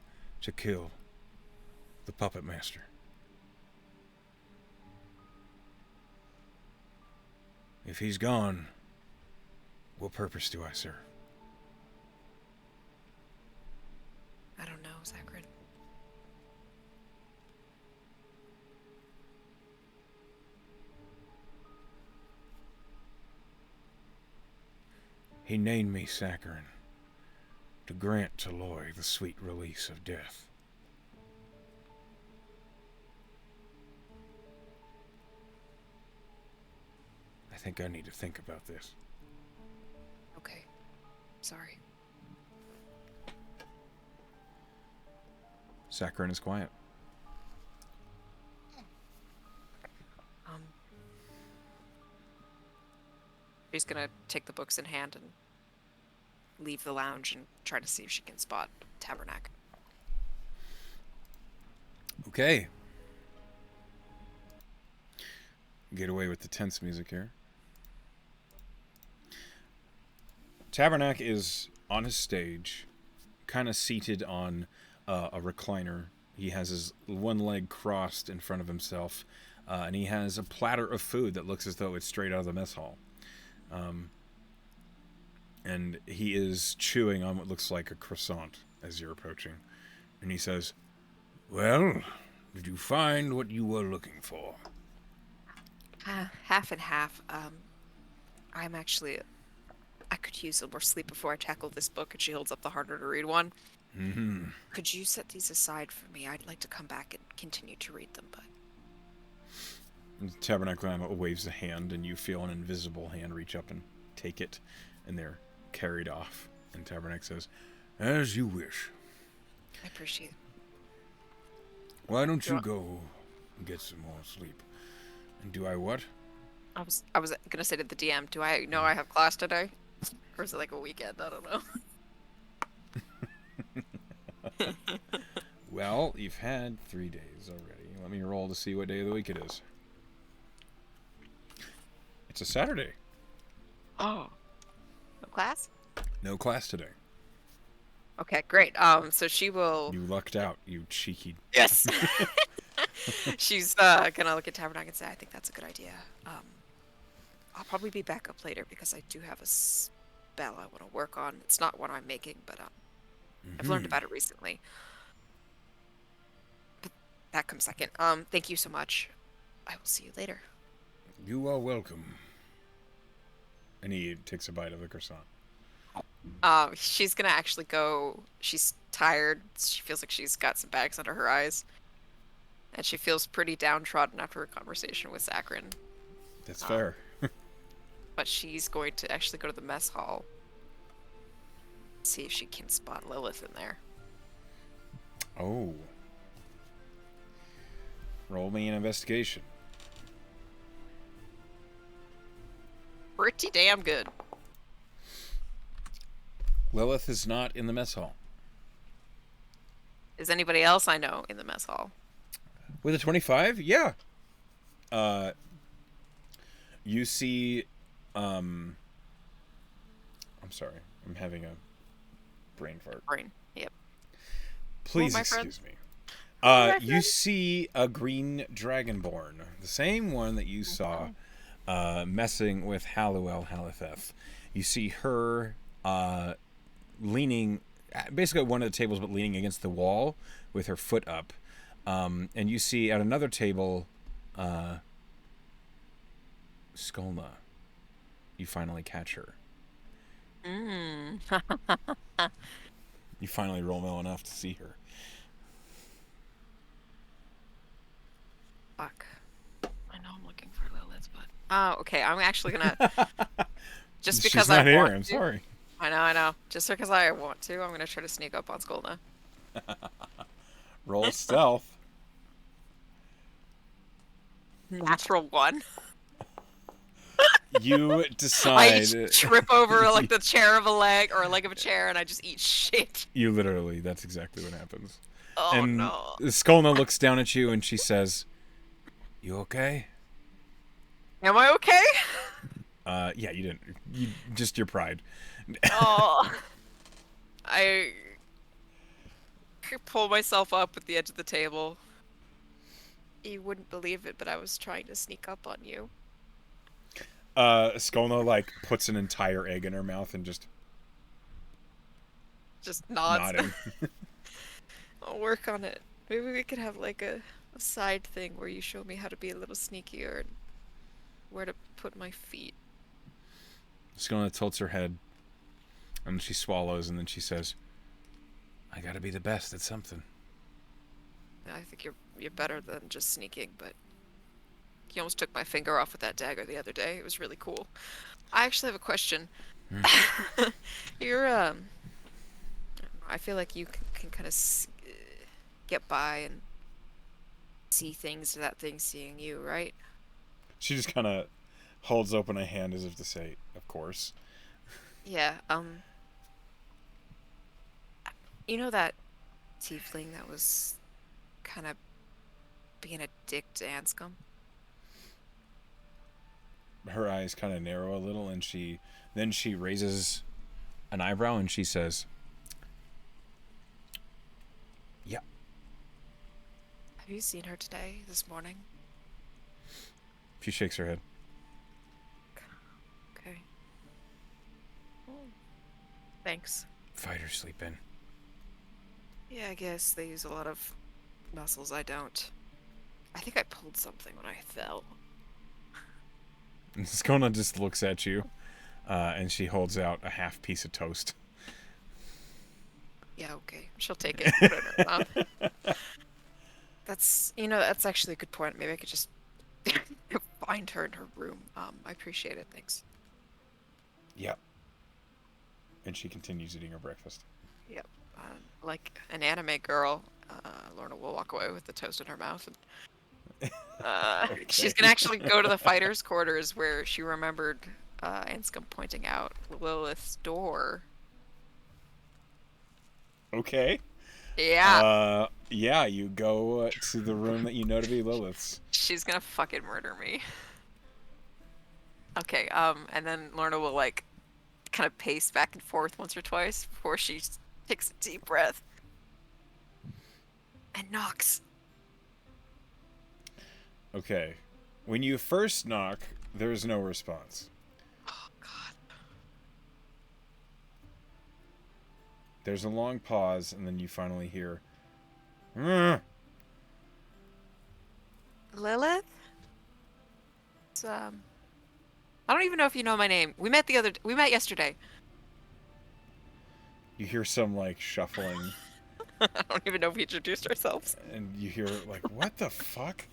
to kill the puppet master. If he's gone, what purpose do I serve? I don't know, Zachary. He named me Saccharin to grant Toloi the sweet release of death. I think I need to think about this. Okay. Sorry. Saccharin is quiet. She's gonna take the books in hand and leave the lounge and try to see if she can spot Tabernacle. Okay. Get away with the tense music here. Tabernacle is on his stage, kind of seated on a recliner. He has his one leg crossed in front of himself, and he has a platter of food that looks as though it's straight out of the mess hall. and he is chewing on what looks like a croissant as you're approaching. And he says, "Well, did you find what you were looking for?" Half and half. I'm actually. I could use some more sleep before I tackle this book, and she holds up the harder to read one. Mm-hmm. Could you set these aside for me? I'd like to come back and continue to read them, but. The tabernacle waves a hand, and you feel an invisible hand reach up and take it, and they're carried off. And Tabernacle says, "As you wish. I appreciate it. Why don't you go and get some more sleep?" "And do I what?" I was gonna say to the DM, do I know I have class today? Or is it like a weekend? I don't know. Well, you've had 3 days already. Let me roll to see what day of the week it is. It's a Saturday. Oh. No class? No class today. Okay, great. So she will. You lucked out, you cheeky. Yes. She's gonna look at Tabernacle and say, "I think that's a good idea. I'll probably be back up later because I do have a spell I want to work on. It's not one I'm making, but I've learned about it recently. But that comes second. Thank you so much. I will see you later." You are welcome. And he takes a bite of the croissant. She's gonna actually go. She's tired. She feels like she's got some bags under her eyes, and she feels pretty downtrodden after her conversation with Sakharin. That's fair. But she's going to actually go to the mess hall, see if she can spot Lilith in there. Oh. Roll me an investigation. Pretty damn good. Lilith is not in the mess hall. Is anybody else I know in the mess hall? With a 25? Yeah. You see, I'm sorry. I'm having a brain fart. Brain. Yep. Please my excuse friend. me. You see a green dragonborn, the same one that you saw messing with Haluel Halitheth. You see her leaning, basically at one of the tables, but leaning against the wall with her foot up. And you see at another table, Skolna. You finally catch her. You finally roll well enough to see her. Fuck. I know I'm looking for Lilith, but okay. I'm actually gonna just because She's not I here. want I'm to. sorry. I know. Just because I want to, I'm gonna try to sneak up on Skolna. Roll stealth. Natural 1. You I decide. trip over like the chair of a leg or a leg of a chair, and I just eat shit. You literally. That's exactly what happens. Oh And no. Skolna looks down at you and she says, "You okay?" Am I okay? Yeah, you didn't. You just your pride. Oh. I pull myself up at the edge of the table. You wouldn't believe it, but I was trying to sneak up on you. Skolna like puts an entire egg in her mouth and just nods. nodding. I'll work on it. Maybe we could have like a side thing where you show me how to be a little sneakier and where to put my feet. Skolna tilts her head and she swallows and then she says, "I gotta be the best at something." I think you're better than just sneaking, but you almost took my finger off with that dagger the other day. It was really cool. I actually have a question. You're I feel like you can kind of get by and see things that thing's seeing you, right? She just kind of holds open a hand as if to say, "Of course." Yeah. You know that tiefling that was kind of being a dick to Anscombe? Her eyes kind of narrow a little and she raises an eyebrow and she says, "Yeah." Have you seen her today, this morning? She shakes her head. Okay. Thanks. Fighters sleep in. Yeah, I guess they use a lot of muscles I don't. I think I pulled something when I fell. And Skona just looks at you, and she holds out a half piece of toast. Yeah, okay. She'll take it, put it in her mouth. That's actually a good point. Maybe I could just find her in her room. I appreciate it. Thanks. Yep. And she continues eating her breakfast. Yep. Like an anime girl, Lorna will walk away with the toast in her mouth. And, she's Okay. gonna actually go to the fighters' quarters where she remembered Anscombe pointing out Lilith's door. Okay. Yeah, Yeah, you go to the room that you know to be Lilith's. she's gonna fucking murder me. Okay, and then Lorna will like kind of pace back and forth once or twice before she takes a deep breath and knocks. Okay. When you first knock, there's no response. Oh God. There's a long pause, and then you finally hear, "Mm." Lilith? It's, I don't even know if you know my name. We met yesterday. You hear some, like, shuffling, I don't even know if we introduced ourselves. and you hear, like, what the fuck?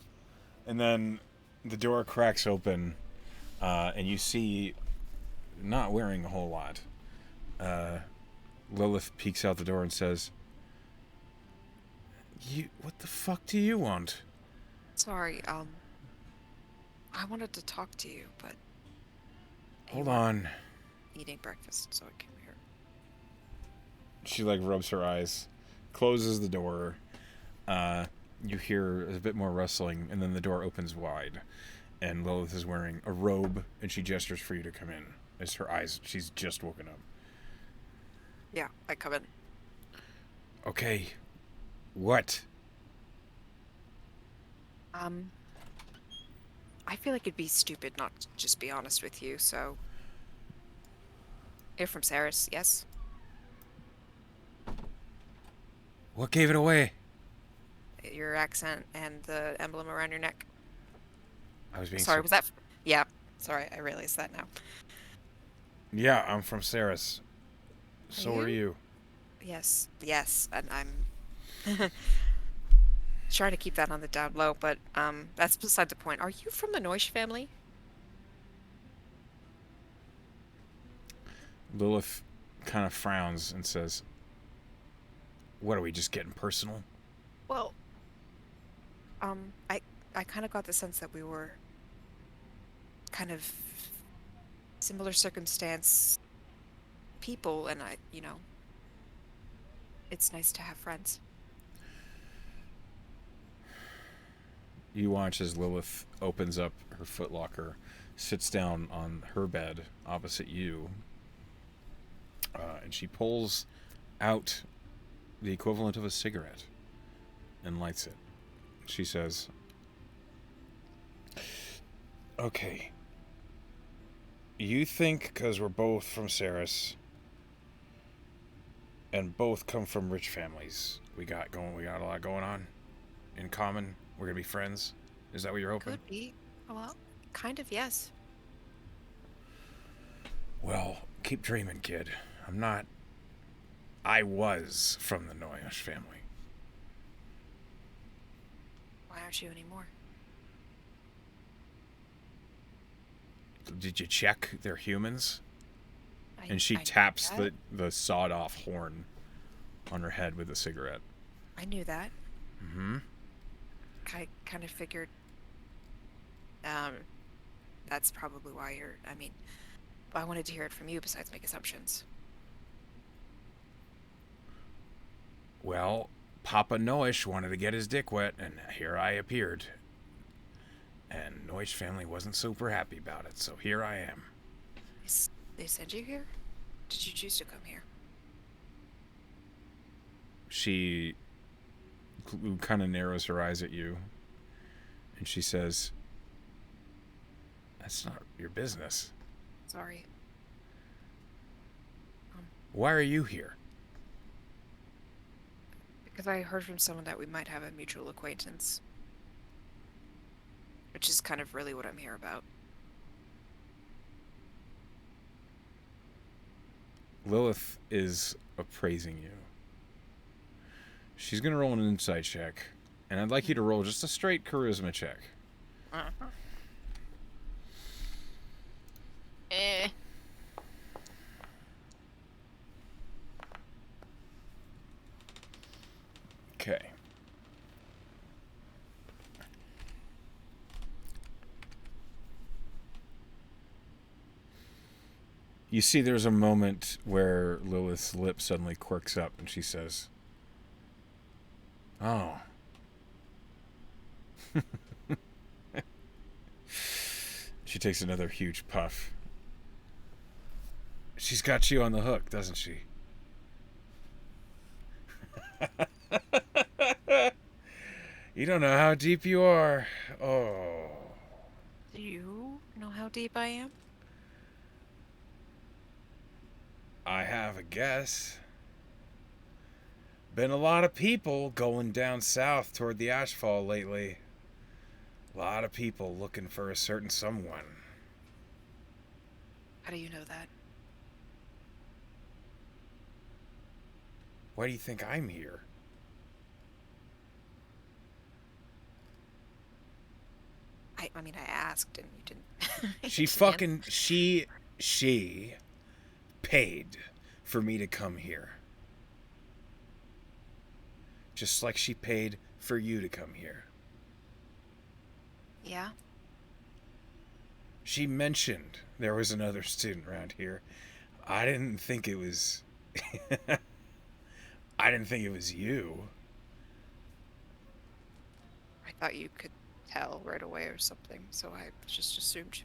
And then the door cracks open, and you see, not wearing a whole lot, Lilith peeks out the door and says, what the fuck do you want? Sorry, I wanted to talk to you, but you Hold weren't on. eating breakfast, so I came here. She, like, rubs her eyes, closes the door. You hear a bit more rustling, and then the door opens wide, and Lilith is wearing a robe, and she gestures for you to come in. As her eyes, she's just woken up. Yeah, I come in. Okay. What? I feel like it'd be stupid not to just be honest with you, so... You're from Saris, yes? What gave it away? Your accent and the emblem around your neck. I was being Sorry, was that... Yeah, sorry, I realized that now. Yeah, I'm from Saris. So are you? you. Yes, and I'm trying to keep that on the down low, but that's beside the point. Are you from the Noish family? Lilith kind of frowns and says, what, are we just getting personal? Well, I kind of got the sense that we were kind of similar circumstance people, and it's nice to have friends. You watch as Lilith opens up her footlocker, sits down on her bed opposite you, and she pulls out the equivalent of a cigarette and lights it. She says, okay, you think because we're both from Saris and both come from rich families, we got a lot going on in common, we're gonna be friends? Is that what you're hoping? Could be. Well, kind of, yes. Well, keep dreaming, kid. I was from the Noyash family. Why aren't you anymore? Did you check they're humans? And she I taps knew the sawed-off horn on her head with a cigarette. I knew that. Mm-hmm. I kind of figured that's probably why I mean, I wanted to hear it from you besides make assumptions. Well, Papa Noish wanted to get his dick wet, and here I appeared. And Noish family wasn't super happy about it, so here I am. They sent you here? Did you choose to come here? She kind of narrows her eyes at you, and she says, that's not your business. Sorry. Why are you here? Because I heard from someone that we might have a mutual acquaintance. Which is kind of really what I'm here about. Lilith is appraising you. She's going to roll an insight check. And I'd like you to roll just a straight charisma check. Uh-huh. Eh. Okay. You see there's a moment where Lilith's lip suddenly quirks up and she says, "Oh." She takes another huge puff. She's got you on the hook, doesn't she? You don't know how deep you are. Oh. Do you know how deep I am? I have a guess. Been a lot of people going down south toward the Ashfall lately. A lot of people looking for a certain someone. How do you know that? Why do you think I'm here? I mean, I asked and you didn't. She fucking she paid for me to come here. Just like she paid for you to come here. Yeah? She mentioned there was another student around here. I didn't think it was I didn't think it was you. I thought you could tell right away or something, so I just assumed.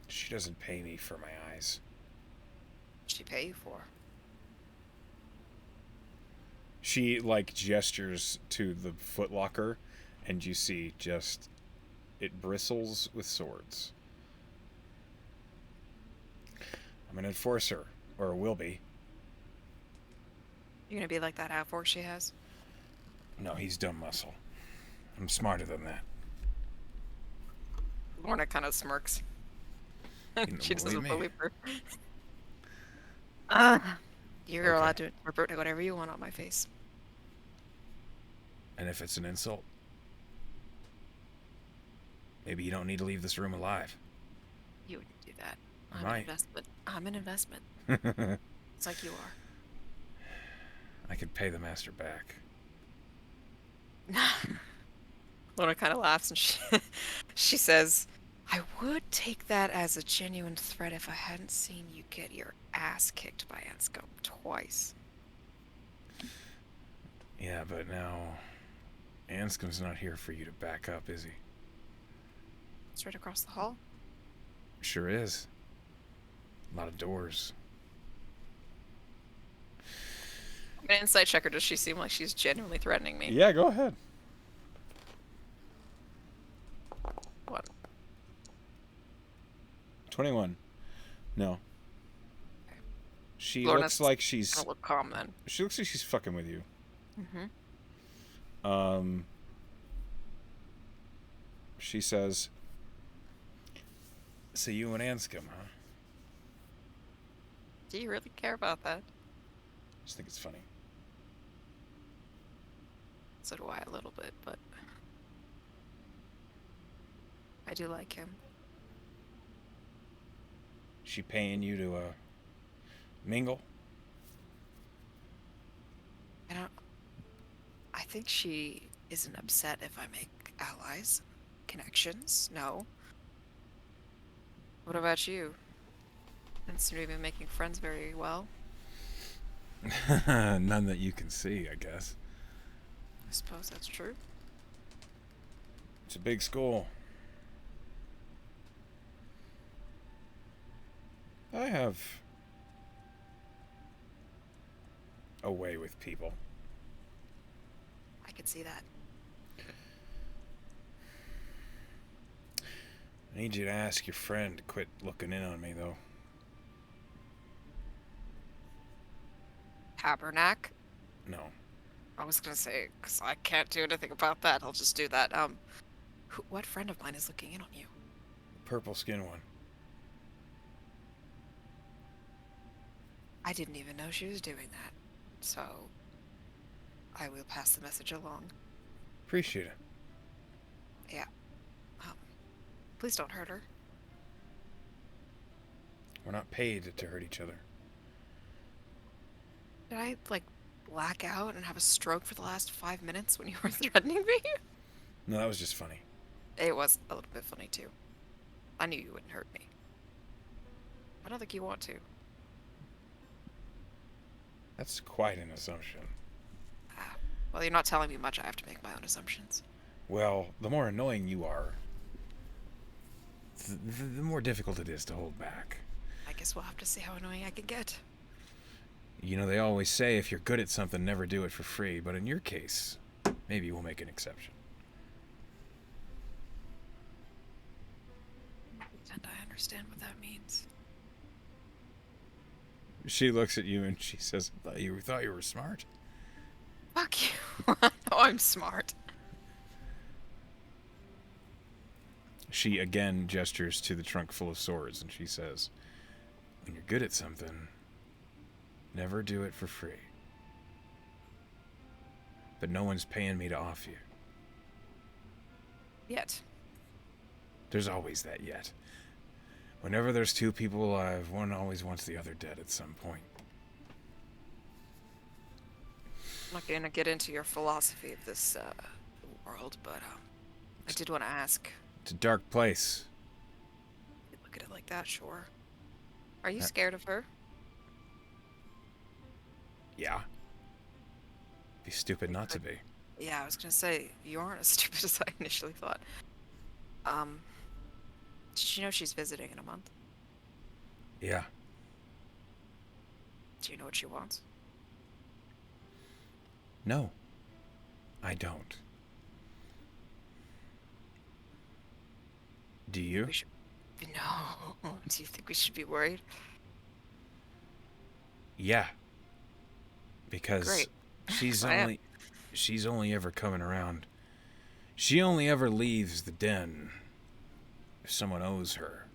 She doesn't pay me for my eyes. What'd she pay you for? She like gestures to the footlocker and you see just it bristles with swords. I'm an enforcer, or will be. You're gonna be like that half-orc she has? No, he's dumb muscle. I'm smarter than that. Lorna kind of smirks. She doesn't believe her. You're Okay. allowed to interpret whatever you want on my face. And if it's an insult, maybe you don't need to leave this room alive. You wouldn't do that. I I'm might. an investment. I'm an investment. It's like you are. I could pay the master back. Lorna kind of laughs and she says, I would take that as a genuine threat if I hadn't seen you get your ass kicked by Anscombe twice. Yeah, but now Anscombe's not here for you to back up, is he? Straight across the hall? Sure is. A lot of doors. I'm an insight checker. Does she seem like she's genuinely threatening me? Yeah, go ahead. What? 21. No. Okay. She Lorna's looks like she's... gonna look calm then. She looks like she's fucking with you. Mm-hmm. She says, so you and Anscombe, huh? Do you really care about that? I just think it's funny. So do I a little bit, but I do like him. She paying you to, mingle? I think she isn't upset if I make allies, connections. No. What about you? Didn't seem to be making friends very well. None that you can see, I guess. I suppose that's true. It's a big school. I have a way with people. I could see that. I need you to ask your friend to quit looking in on me, though. tabernacle? No. I was gonna say, because I can't do anything about that. I'll just do that. What friend of mine is looking in on you? Purple skin one. I didn't even know she was doing that. So, I will pass the message along. Appreciate it. Yeah. Um, please don't hurt her. We're not paid to hurt each other. Did I, like, black out and have a stroke for the last 5 minutes when you were threatening me? No, that was just funny. It was a little bit funny, too. I knew you wouldn't hurt me. I don't think you want to. That's quite an assumption. Well, you're not telling me much. I have to make my own assumptions. Well, the more annoying you are, the more difficult it is to hold back. I guess we'll have to see how annoying I can get. You know, they always say if you're good at something, never do it for free. But in your case, maybe we'll make an exception. And I understand what that means. She looks at you and she says, "You thought you were smart?" Fuck you. I know I'm smart. She again gestures to the trunk full of swords and she says, "When you're good at something, never do it for free. But no one's paying me to off you." Yet. There's always that yet. Whenever there's two people alive, one always wants the other dead at some point. I'm not gonna get into your philosophy of this world, but I did want to ask. It's a dark place. You look at it like that, sure. Are you scared of her? Yeah. Be stupid not to be. Yeah, I was gonna say, you aren't as stupid as I initially thought. Did you know she's visiting in a month? Yeah. Do you know what she wants? No. I don't. Do you? We should... No. Do you think we should be worried? Yeah. Because Great. she's only ever coming around. She only ever leaves the den if someone owes her.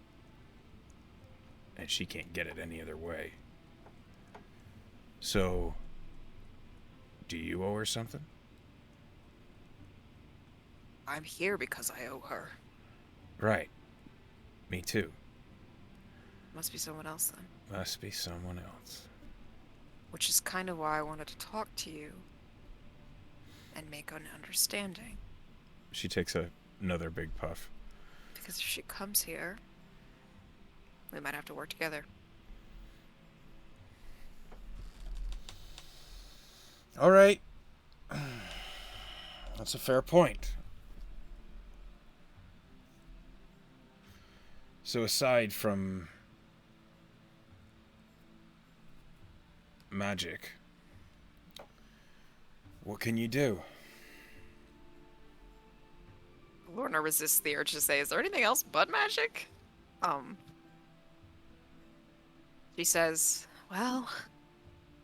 And she can't get it any other way. So, do you owe her something? I'm here because I owe her. Right. Me too. Must be someone else then. Must be someone else. Which is kind of why I wanted to talk to you and make an understanding. She takes another big puff. Because if she comes here, we might have to work together. All right. That's a fair point. So aside from magic, what can you do? Lorna resists the urge to say, is there anything else but magic? She says, well,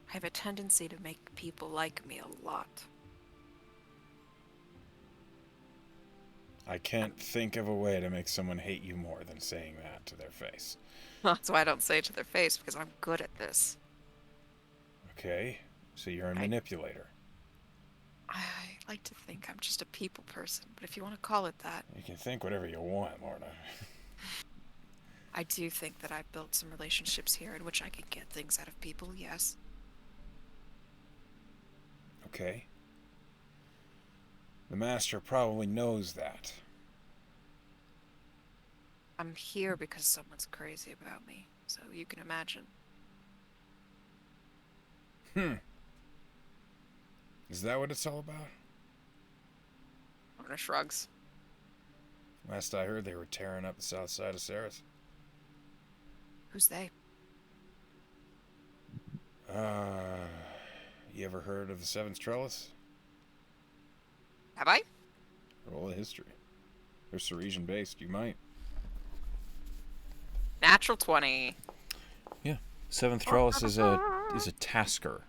I have a tendency to make people like me a lot. I can't think of a way to make someone hate you more than saying that to their face. That's why I don't say it to their face, because I'm good at this. Okay, so you're a manipulator. I like to think I'm just a people person, but if you want to call it that. You can think whatever you want, Lorna. I do think that I've built some relationships here in which I can get things out of people, yes. Okay. The master probably knows that. I'm here because someone's crazy about me, so you can imagine. Is that what it's all about? Lorna shrugs. Last I heard, they were tearing up the south side of Saris. Who's they? You ever heard of the Seventh Trellis? Have I? Roll of history. They're Ceresian based, you might. Natural 20. Yeah. Seventh Trellis is a tasker.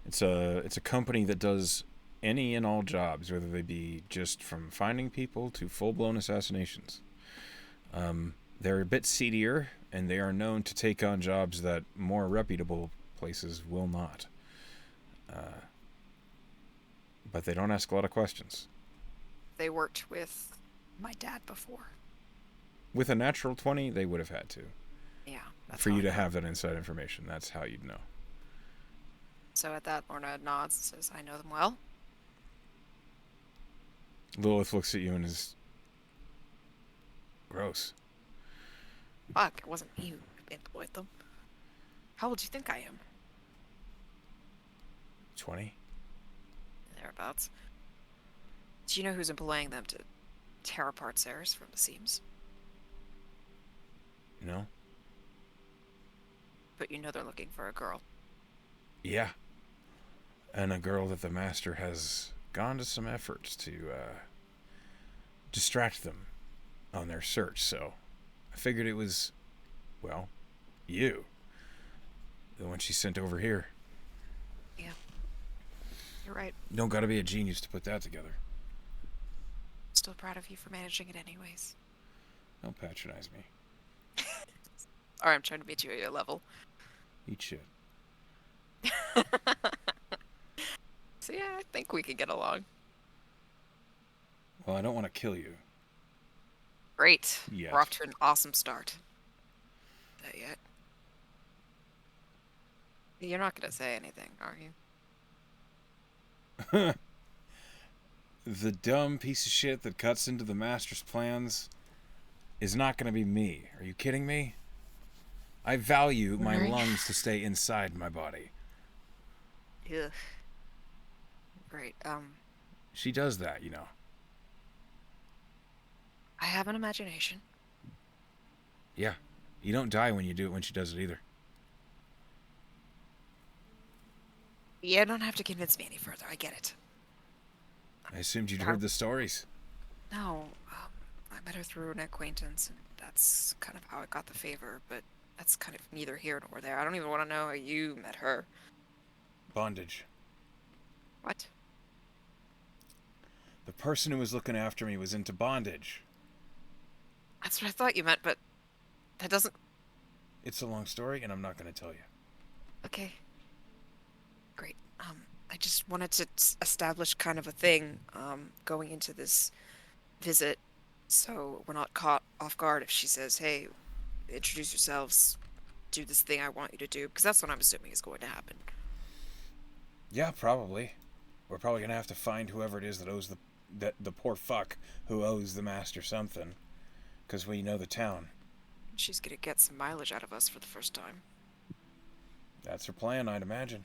It's a company that does any and all jobs, whether they be just from finding people to full blown assassinations. They're a bit seedier, and they are known to take on jobs that more reputable places will not. But they don't ask a lot of questions. They worked with my dad before. With a natural 20, they would have had to. Yeah, that's For how you I to know. have that inside information, that's how you'd know. So at that, Lorna nods and says, I know them well. Lilith looks at you and is gross. Fuck, it wasn't me who employed them. How old do you think I am? 20? Thereabouts. Do you know who's employing them to tear apart Ceres from the seams? No? But you know they're looking for a girl. Yeah. And a girl that the master has gone to some efforts to distract them on their search, so I figured it was, well, you. The one she sent over here. Yeah. You're right. You don't gotta be a genius to put that together. Still proud of you for managing it anyways. Don't patronize me. Alright, I'm trying to meet you at your level. Eat shit. So yeah, I think we can get along. Well, I don't want to kill you. Great. Yet. We're off to an awesome start. Not yet. You're not gonna say anything, are you? The dumb piece of shit that cuts into the master's plans is not going to be me. Are you kidding me? I value my lungs to stay inside my body. Ugh. Great. She does that, you know. I have an imagination. Yeah. You don't die when you do it when she does it either. You don't have to convince me any further. I get it. I assumed you'd heard the stories. No, I met her through an acquaintance, and that's kind of how I got the favor, but that's kind of neither here nor there. I don't even want to know how you met her. Bondage. What? The person who was looking after me was into bondage. That's what I thought you meant, but that doesn't... It's a long story, and I'm not going to tell you. Okay. Great. I just wanted to establish kind of a thing, going into this visit, so we're not caught off guard if she says, hey, introduce yourselves, do this thing I want you to do, because that's what I'm assuming is going to happen. Yeah, probably. We're probably going to have to find whoever it is that owes the poor fuck who owes the master something, because we know the town. She's gonna get some mileage out of us for the first time. That's her plan, I'd imagine.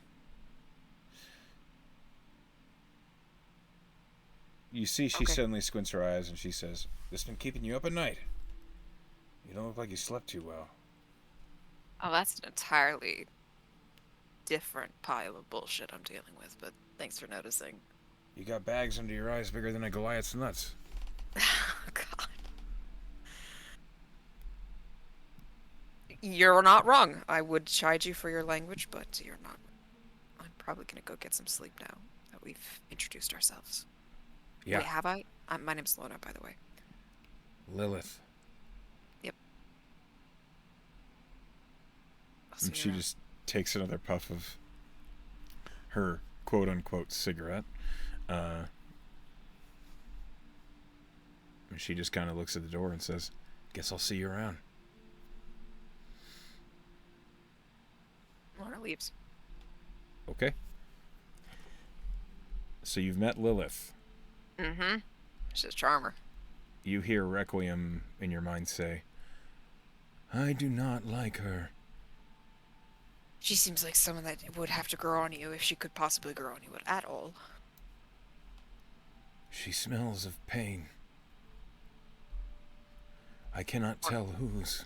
You see she suddenly squints her eyes and she says, "This been keeping you up at night? You don't look like you slept too well." Oh, that's an entirely different pile of bullshit I'm dealing with, but thanks for noticing. You got bags under your eyes bigger than a Goliath's nuts. God. You're not wrong. I would chide you for your language, but you're not. I'm probably gonna go get some sleep now that we've introduced ourselves. Yeah. Wait, have I? My name's Lorna, by the way. Lilith. Yep. And she just takes another puff of her quote-unquote cigarette. And she just kind of looks at the door and says, "Guess I'll see you around." Lorna leaves. Okay. So you've met Lilith. Mm-hmm. She's a charmer. You hear Requiem in your mind say, "I do not like her." She seems like someone that would have to grow on you if she could possibly grow on you at all. She smells of pain. I cannot tell whose.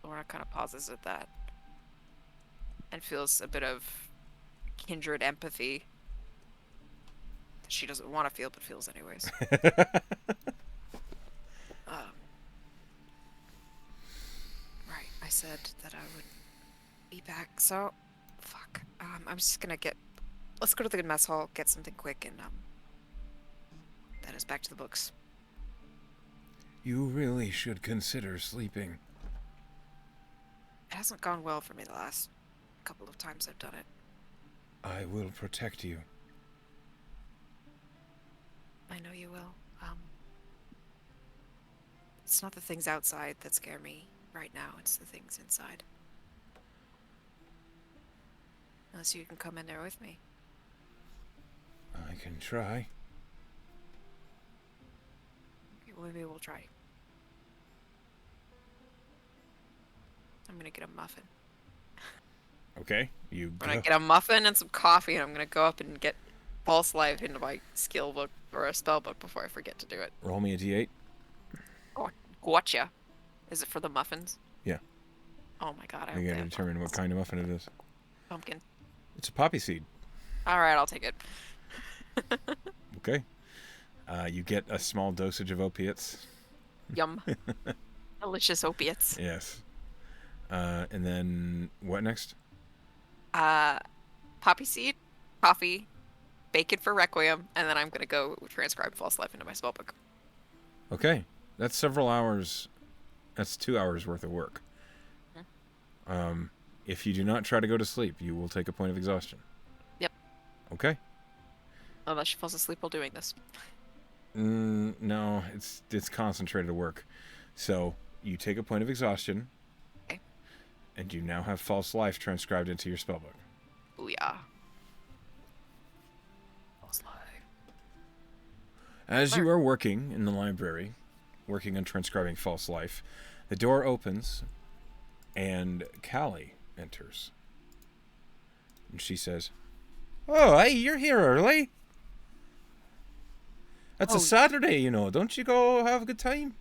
Lorna kind of pauses at that and feels a bit of kindred empathy that she doesn't want to feel but feels anyways. Right, I said that I would be back. So, fuck. I'm just gonna get. Let's go to the mess hall, get something quick, and then it's back to the books. You really should consider sleeping. It hasn't gone well for me the last couple of times I've done it. I will protect you. I know you will. It's not the things outside that scare me right now. It's the things inside. Unless you can come in there with me. I can try. Okay, well, maybe we'll try. I'm gonna get a muffin. Okay, I'm gonna get a muffin and some coffee, and I'm gonna go up and get false life into my skill book or a spell book before I forget to do it. Roll me a d8. Oh, gotcha. Is it for the muffins? Yeah. Oh my god, I I hope they gotta have determine what muffins. kind of muffin it is. Pumpkin. It's a poppy seed. Alright, I'll take it. Okay. You get a small dosage of opiates. Yum. Delicious opiates. Yes. And then what next? Poppy seed, coffee, bake it for Requiem, and then I'm gonna go transcribe false life into my spellbook. Okay. That's several hours. That's 2 hours worth of work. If you do not try to go to sleep, you will take a point of exhaustion. Yep. Okay. Unless she falls asleep while doing this. No, it's concentrated work. So you take a point of exhaustion. Okay. And you now have false life transcribed into your spellbook. Booyah. False life. As you are working in the library, working on transcribing false life, the door opens and Callie enters. And she says, "Oh, hey, you're here early. It's a Saturday, you know. Don't you go have a good time?"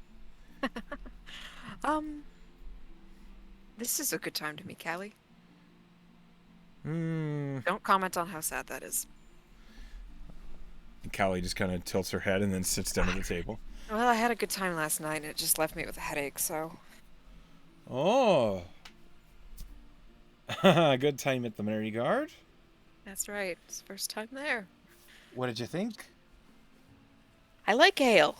This is a good time to meet Callie. Hmm. Don't comment on how sad that is. Callie just kind of tilts her head and then sits down at the table. Well, I had a good time last night, and it just left me with a headache, so... Oh. Good time at the merry-go-round? That's right. It's the first time there. What did you think? I like ale.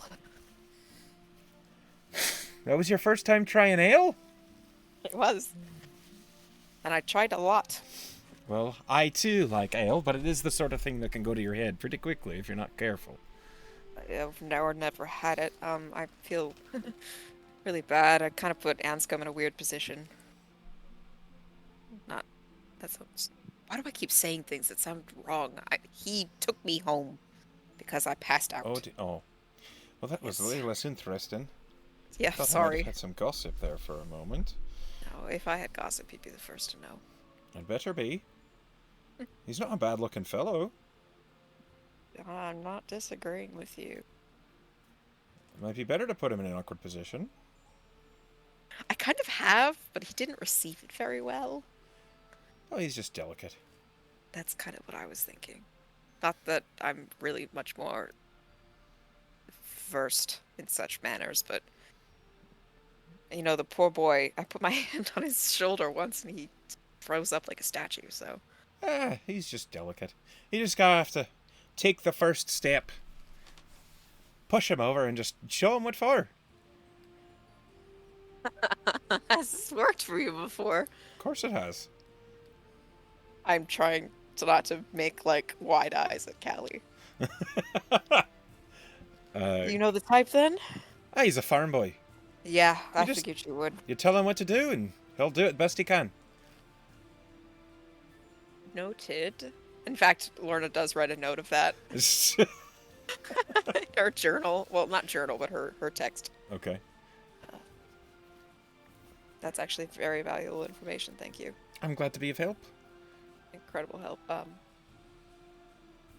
That was your first time trying ale? It was. And I tried a lot. Well, I too like ale, but it is the sort of thing that can go to your head pretty quickly if you're not careful. I've never had it. I feel really bad. I kind of put Anscombe in a weird position. Why do I keep saying things that sound wrong? He took me home because I passed out. Oh. Well, that was a little less interesting. Yeah, Thought I might sorry. have had some gossip there for a moment. No, if I had gossip, he'd be the first to know. I'd better be. He's not a bad-looking fellow. I'm not disagreeing with you. It might be better to put him in an awkward position. I kind of have, but he didn't receive it very well. Oh, he's just delicate. That's kind of what I was thinking. Not that I'm really much more versed in such manners, but... You know, the poor boy, I put my hand on his shoulder once and he froze up like a statue, so... He's just delicate. You just gotta have to take the first step. Push him over and just show him what for. Has this worked for you before? Of course it has. I'm trying to not to make, like, wide eyes at Callie. You know the type, then? He's a farm boy. Yeah, I figured you would. You tell him what to do, and he'll do it best he can. Noted. In fact, Lorna does write a note of that. Her journal. Well, not journal, but her text. Okay. That's actually very valuable information. Thank you. I'm glad to be of help. Incredible help.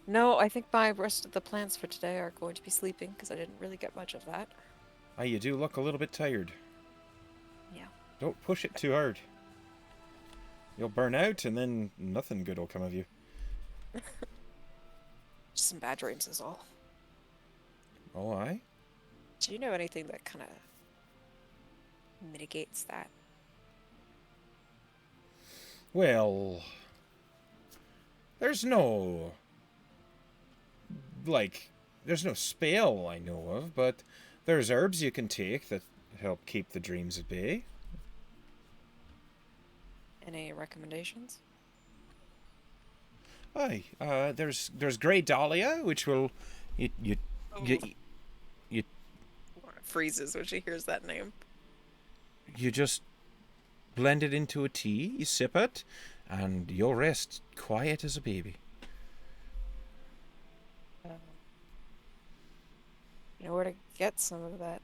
No, I think my rest of the plans for today are going to be sleeping, because I didn't really get much of that. You do look a little bit tired. Yeah. Don't push it too hard. You'll burn out, and then nothing good will come of you. Just some bad dreams is all. Oh, aye? Do you know anything that kind of mitigates that? Well, there's no, like, there's no spell I know of, but there's herbs you can take that help keep the dreams at bay. Any recommendations? Aye, there's grey dahlia, which will, you you you, Oh, you, Lorna freezes when she hears that name. you just blend it into a tea, you sip it, and you'll rest quiet as a baby. Uh, you know where to get some of that?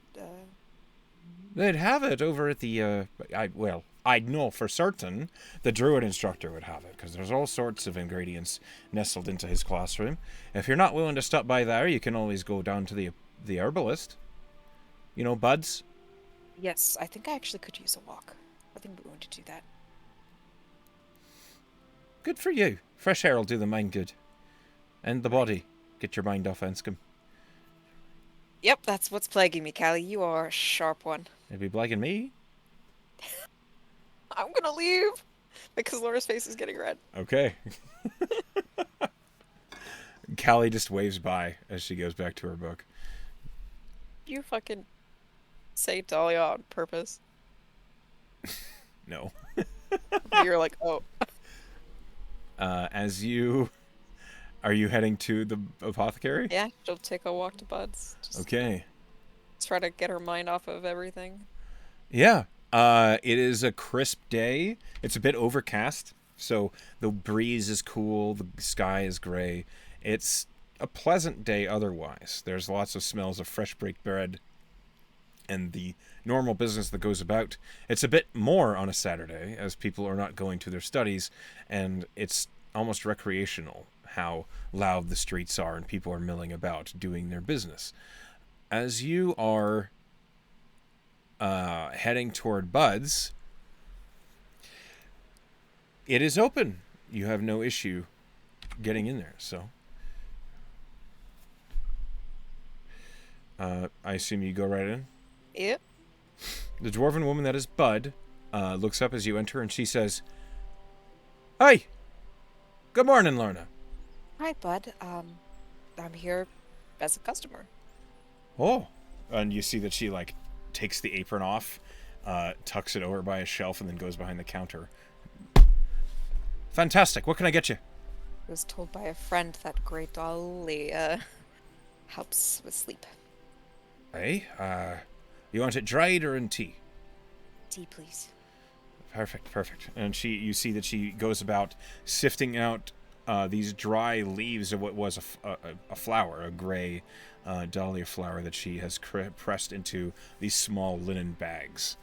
They'd have it over at the, I'd know for certain the druid instructor would have it, because there's all sorts of ingredients nestled into his classroom. If you're not willing to stop by there, you can always go down to the herbalist. You know, Buds? Yes, I think I actually could use a walk. I think we're going to do that. Good for you. Fresh air will do the mind good. And the body. Get your mind off Enscombe. Yep, that's what's plaguing me, Callie. You are a sharp one. It'd be blagging me. I'm gonna leave because Laura's face is getting red. Okay. Callie just waves by as she goes back to her book. You fucking say Dahlia on purpose. No. You're like, oh. As you... Are you heading to the apothecary? Yeah, she'll take a walk to Bud's. Just Okay. try to get her mind off of everything. Yeah. It is a crisp day. It's a bit overcast, so the breeze is cool, the sky is gray. It's a pleasant day otherwise. There's lots of smells of fresh baked bread and the normal business that goes about. It's a bit more on a Saturday as people are not going to their studies, and it's almost recreational how loud the streets are and people are milling about doing their business. As you are heading toward Bud's, it is open. You have no issue getting in there, so I assume you go right in. Yep. The dwarven woman that is Bud looks up as you enter, and she says, "Hi, good morning, Lorna." Hi, Bud. I'm here as a customer. Oh, and you see that she like takes the apron off, tucks it over by a shelf, and then goes behind the counter. Fantastic. What can I get you? I was told by a friend that Great Dolly helps with sleep. Hey, you want it dried or in tea? Tea, please. Perfect, perfect. And you see that she goes about sifting out these dry leaves of what was a flower, a gray dahlia flower that she has pressed into these small linen bags.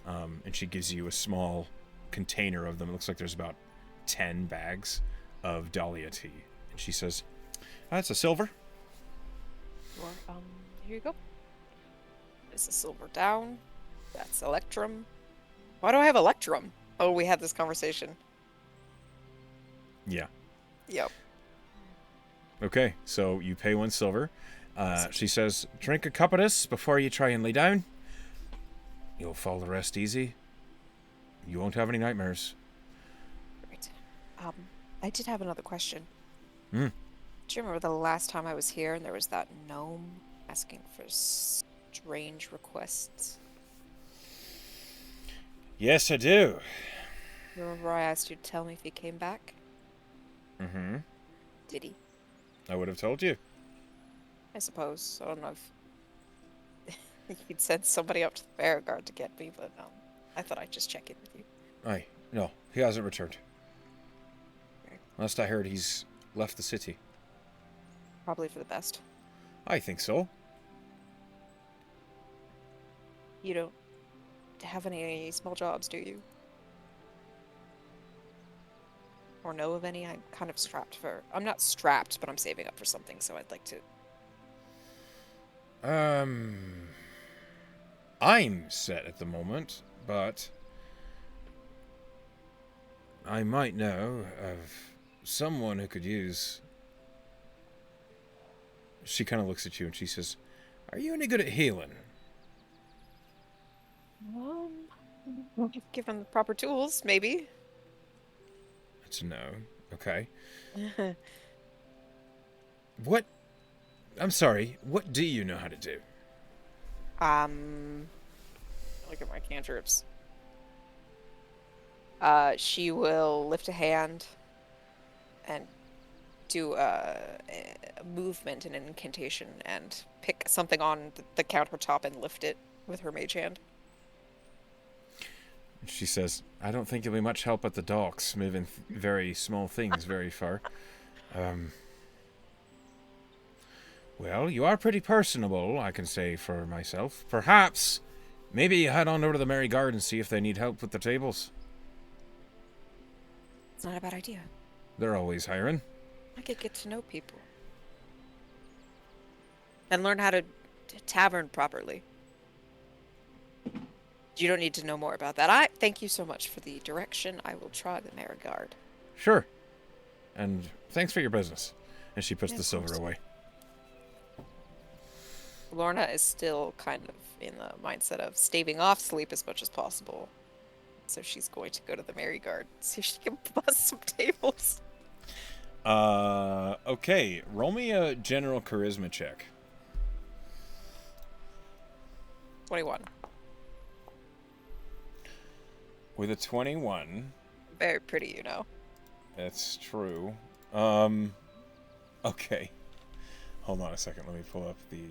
And she gives you a small container of them. It looks like there's about 10 bags of dahlia tea. And she says, "That's a silver." Sure. Here you go. This is silver down. That's electrum. Why do I have electrum? Oh, we had this conversation. Yeah. Yep. Okay, so you pay 1 silver. She says, "Drink a cup of this before you try and lay down. You'll fall the rest easy. You won't have any nightmares." Right. I did have another question. Hmm. Do you remember the last time I was here and there was that gnome asking for strange requests? Yes, I do. You remember I asked you to tell me if he came back? Mm-hmm. Did he? I would have told you. I suppose. I don't know if you'd send somebody up to the Bear Guard to get me, but I thought I'd just check in with you. Aye. No, he hasn't returned. Okay. Last I heard, he's left the city. Probably for the best. I think so. You don't have any small jobs, do you? Or know of any? I'm kind of strapped for... I'm not strapped, but I'm saving up for something, so I'd like to... I'm set at the moment, but I might know of someone who could use... She kind of looks at you and she says, "Are you any good at healing?" Given the proper tools, maybe. Good to know. Okay. What? I'm sorry. What do you know how to do? um, look at my cantrips. She will lift a hand and do a movement and an incantation and pick something on the countertop and lift it with her mage hand. She says, I don't think you'll be much help at the docks, moving very small things very far. Um, well, you are pretty personable, I can say for myself. Perhaps, maybe you head on over to the Merry Guard and see if they need help with the tables. It's not a bad idea. They're always hiring. I could get to know people and learn how to tavern properly. You don't need to know more about that. I thank you so much for the direction. I will try the Marigard. Sure. And thanks for your business. And she puts Yeah, the of silver course. away. Lorna is still kind of in the mindset of staving off sleep as much as possible. So she's going to go to the Marigard, see if she can bust some tables. Okay. Roll me a general charisma check. 21. With a 21. Very pretty, you know. That's true. Okay. Hold on a second. Let me pull up the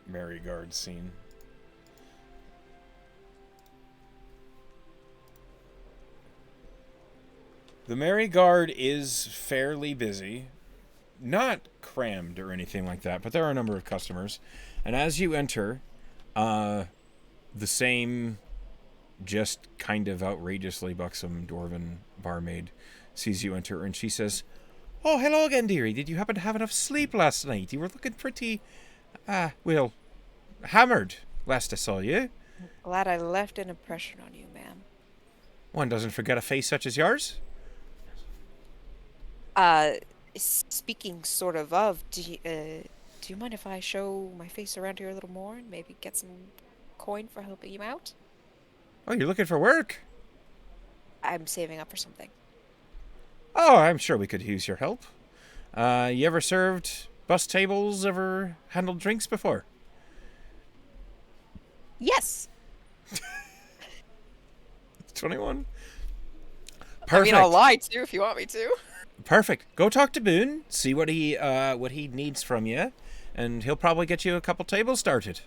Merry Guard scene. The Merry Guard is fairly busy. Not crammed or anything like that, but there are a number of customers. And as you enter, the same just kind of outrageously buxom dwarven barmaid sees you enter, and she says, "Oh, hello again, dearie. Did you happen to have enough sleep last night? You were looking pretty, well, hammered last I saw you." Glad I left an impression on you, ma'am. One doesn't forget a face such as yours. Uh, Speaking sort of, do you mind if I show my face around here a little more and maybe get some coin for helping you out? Oh, you're looking for work? I'm saving up for something. Oh, I'm sure we could use your help. You ever served bus tables? Ever handled drinks before? Yes. 21. Perfect. I mean, I'll lie too if you want me to. Perfect. Go talk to Boone. See what he needs from you, and he'll probably get you a couple tables started.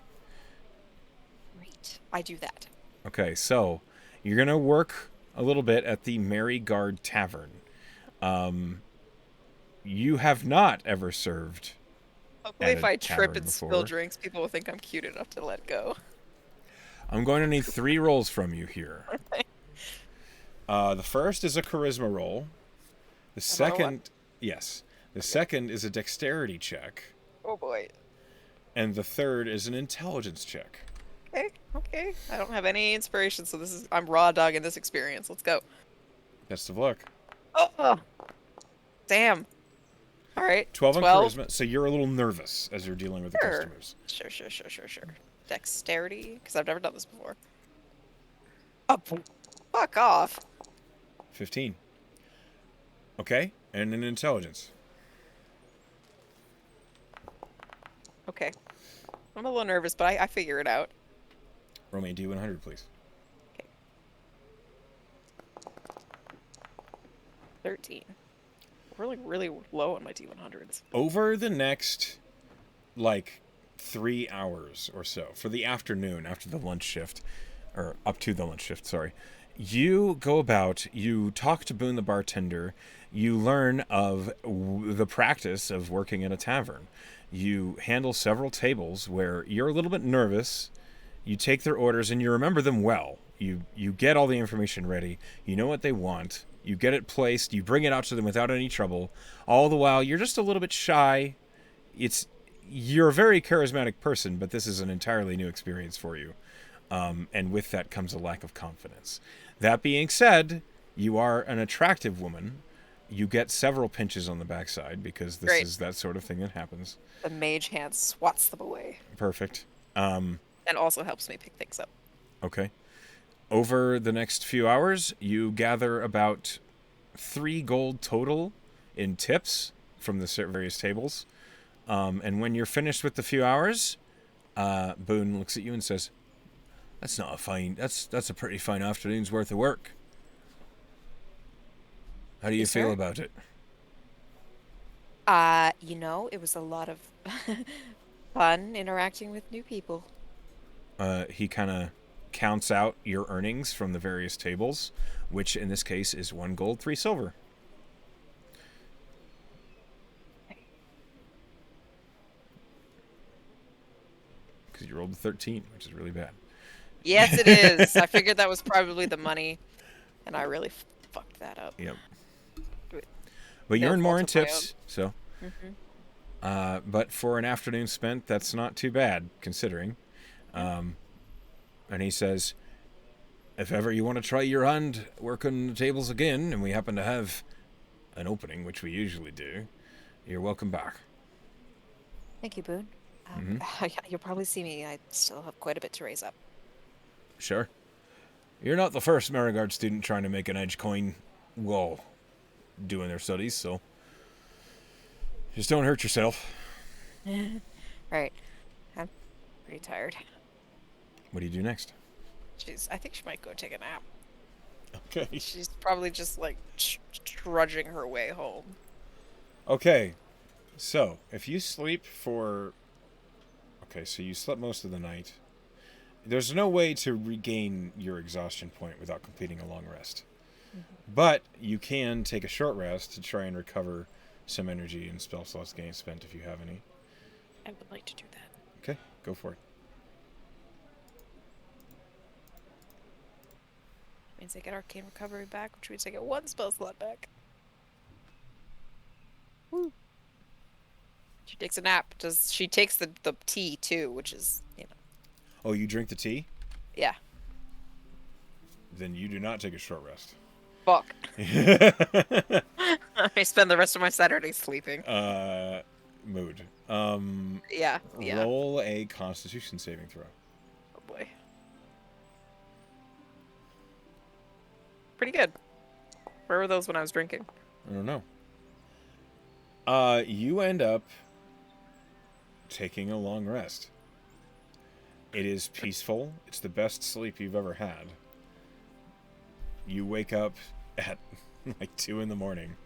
Great. I do that. Okay, so you're gonna work a little bit at the Merry Guard Tavern. You have not ever served. Hopefully, at if a I trip tavern and spill before. drinks, people will think I'm cute enough to let go. I'm going to need 3 rolls from you here. The first is a charisma roll. The second, yes. The second is a dexterity check. Oh boy. And the third is an intelligence check. Okay. I don't have any inspiration, so I'm raw dogging this experience. Let's go. Best of luck. Oh, damn. All right. 12 on charisma, so you're a little nervous as you're dealing with the customers. Sure. Dexterity, because I've never done this before. Oh, fuck off. 15. Okay, and an intelligence. Okay. I'm a little nervous, but I figure it out. Roll me a D100, please. Okay. 13. Really low on my D100s. Over the next, 3 hours or so, for the afternoon after the lunch shift, or up to the lunch shift, sorry, you go about, you talk to Boone the bartender, you learn of the practice of working in a tavern. You handle several tables where you're a little bit nervous. You take their orders and you remember them well. You get all the information ready. You know what they want. You get it placed. You bring it out to them without any trouble. All the while, you're just a little bit shy. You're a very charismatic person, but this is an entirely new experience for you. And with that comes a lack of confidence. That being said, you are an attractive woman. You get several pinches on the backside because this is that sort of thing that happens. The mage hand swats them away. Perfect. And also helps me pick things up. Okay. Over the next few hours, you gather about 3 gold total in tips from the various tables. And when you're finished with the few hours, Boone looks at you and says, "That's not a fine. That's a pretty fine afternoon's worth of work. How do you feel sir? about it?" It was a lot of fun interacting with new people. He kind of counts out your earnings from the various tables, which in this case is 1 gold, 3 silver. Because you rolled a 13, which is really bad. Yes, it is. I figured that was probably the money, and I really fucked that up. Yep. With But you no earn more in fault of my tips, so. own. Hmm. But for an afternoon spent, that's not too bad, considering. And he says, "If ever you want to try your hand working the tables again, and we happen to have an opening, which we usually do, you're welcome back." Thank you, Boone. You'll probably see me. I still have quite a bit to raise up. Sure. You're not the first Merigard student trying to make an edge coin while doing their studies, so just don't hurt yourself. Right. I'm pretty tired. What do you do next? I think she might go take a nap. Okay. She's probably just like trudging her way home. Okay. So, if you sleep for... Okay, so you slept most of the night. There's no way to regain your exhaustion point without completing a long rest. Mm-hmm. But you can take a short rest to try and recover some energy and spell slots spent if you have any. I would like to do that. Okay, go for it. Means I get arcane recovery back, which means I get 1 spell slot back. Woo. She takes a nap. She takes the tea too, which is, Oh, you drink the tea? Yeah. Then you do not take a short rest. Fuck. I spend the rest of my Saturday sleeping. Mood. Yeah. Roll a Constitution saving throw. Oh boy. Pretty good. Where were those when I was drinking? I don't know. You end up taking a long rest. It is peaceful. It's the best sleep you've ever had. You wake up at like 2 in the morning,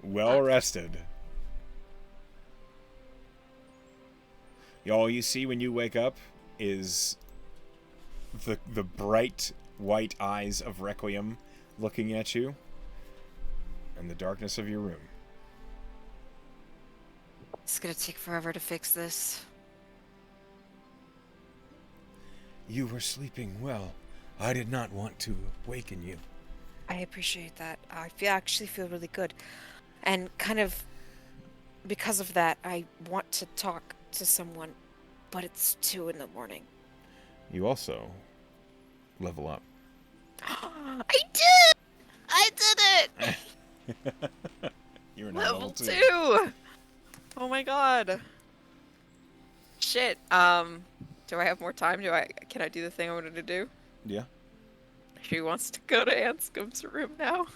well rested. All you see when you wake up is the bright white eyes of Requiem looking at you, and the darkness of your room. It's gonna take forever to fix this. You were sleeping well. I did not want to waken you. I appreciate that. Actually feel really good. And kind of because of that, I want to talk to someone, but it's 2 in the morning. You also level up. I did! I did it! You're now Level 2! Oh my god. Shit. Do I have more time? Can I do the thing I wanted to do? Yeah. She wants to go to Anscombe's room now.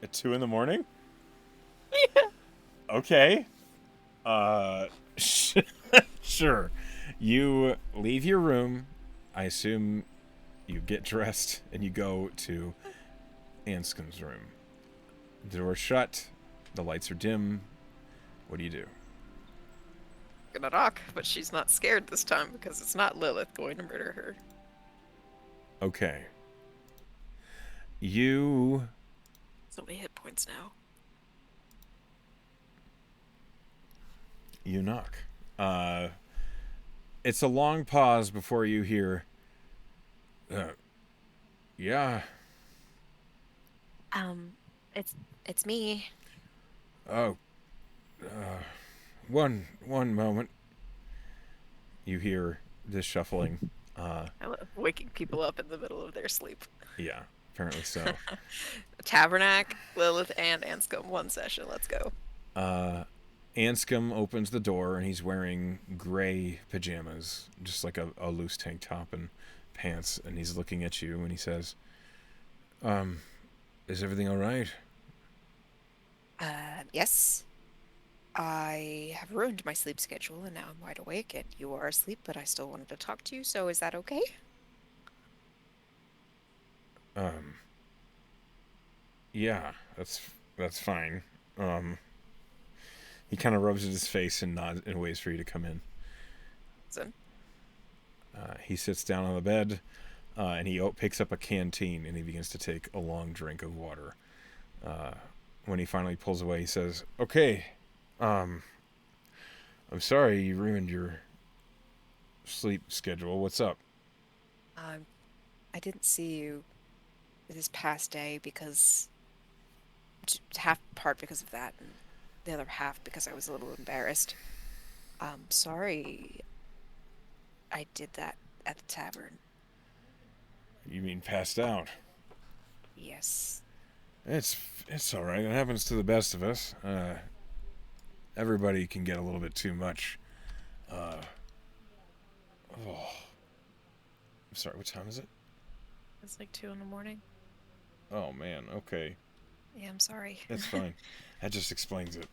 At 2 in the morning? Yeah. Okay. Sure. You leave your room. I assume you get dressed and you go to Anscombe's room. The door's shut. The lights are dim. What do you do? Gonna knock, but she's not scared this time because it's not Lilith going to murder her. Okay. You... So many hit points now. You knock. It's a long pause before you hear... yeah. It's me. Oh. One moment. You hear this shuffling. I love waking people up in the middle of their sleep. Yeah, apparently so. Tabernacle, Lilith, and Anscombe, 1 session. Let's go. Anscombe opens the door and he's wearing gray pajamas, just like a loose tank top and pants, and he's looking at you and he says, "Is everything all right?" Yes. I have ruined my sleep schedule and now I'm wide awake and you are asleep, but I still wanted to talk to you, so is that okay? Um, yeah, that's fine. Um, he kind of rubs at his face and nods and waits for you to come in. Listen. He sits down on the bed and he picks up a canteen and he begins to take a long drink of water. Uh, when he finally pulls away, he says, "Okay, um, I'm sorry you ruined your sleep schedule. What's up?" Um, I didn't see you this past day because half part because of that and the other half because I was a little embarrassed. Sorry I did that at the tavern. You mean passed out? Yes. It's it's all right. It happens to the best of us. Everybody can get a little bit too much. Uh, oh, I'm sorry. What time is it? It's like 2 in the morning. Oh man. Okay, Yeah, I'm sorry. that's fine. That just explains it.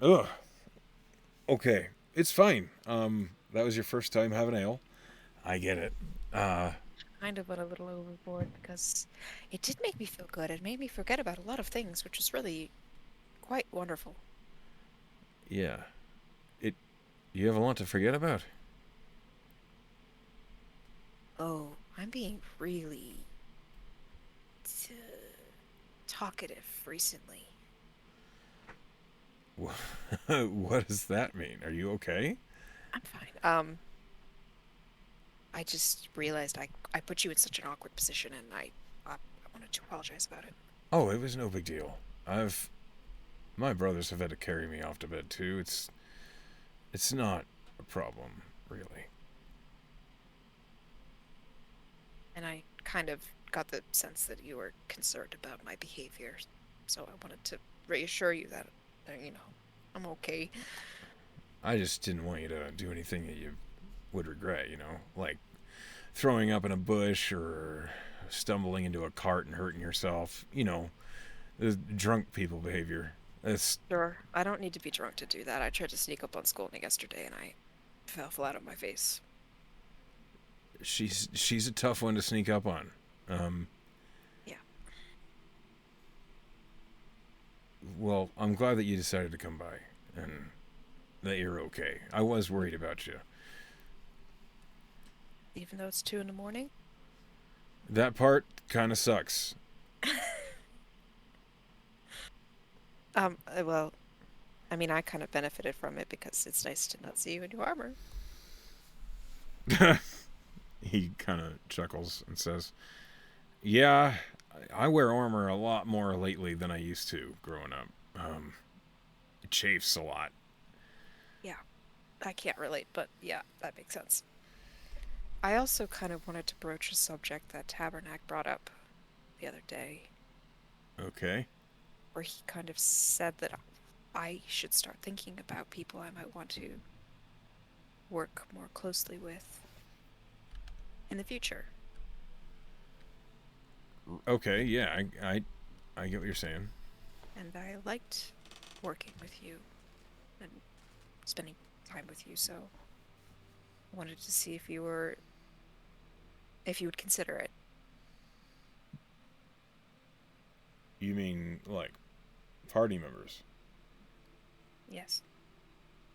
Ugh. Okay, it's fine. That was your first time having ale. I get it. Uh, Kind of went a little overboard because it did make me feel good. It made me forget about a lot of things, which was really quite wonderful. yeah. It. You have a lot to forget about. Oh, I'm being really t talkative recently. What does that mean? Are you okay? I'm fine. I just realized I put you in such an awkward position, and I wanted to apologize about it. Oh, it was no big deal. I've My brothers have had to carry me off to bed too. It's not a problem, really. And I kind of got the sense that you were concerned about my behavior, so I wanted to reassure you that, I'm okay. I just didn't want you to do anything that you would regret, like throwing up in a bush or stumbling into a cart and hurting yourself. The drunk people behavior. It's Sure, I don't need to be drunk to do that. I tried to sneak up on Skolnick yesterday, and I fell flat on my face. she's a tough one to sneak up on. Um, Yeah. well, I'm glad that you decided to come by and that you're okay. I was worried about you. Even though it's 2 in the morning? That part kind of sucks. Well, I mean, I kind of benefited from it because it's nice to not see you in your armor. He kind of chuckles and says, "Yeah, I wear armor a lot more lately than I used to growing up. It chafes a lot." Yeah, I can't relate, but yeah, that makes sense. I also kind of wanted to broach a subject that Tabernac brought up the other day, Okay. where he kind of said that I should start thinking about people I might want to work more closely with in the future. Okay. Yeah. I get what you're saying. And I liked working with you and spending time with you, so I wanted to see if you would consider it. You mean like party members? Yes.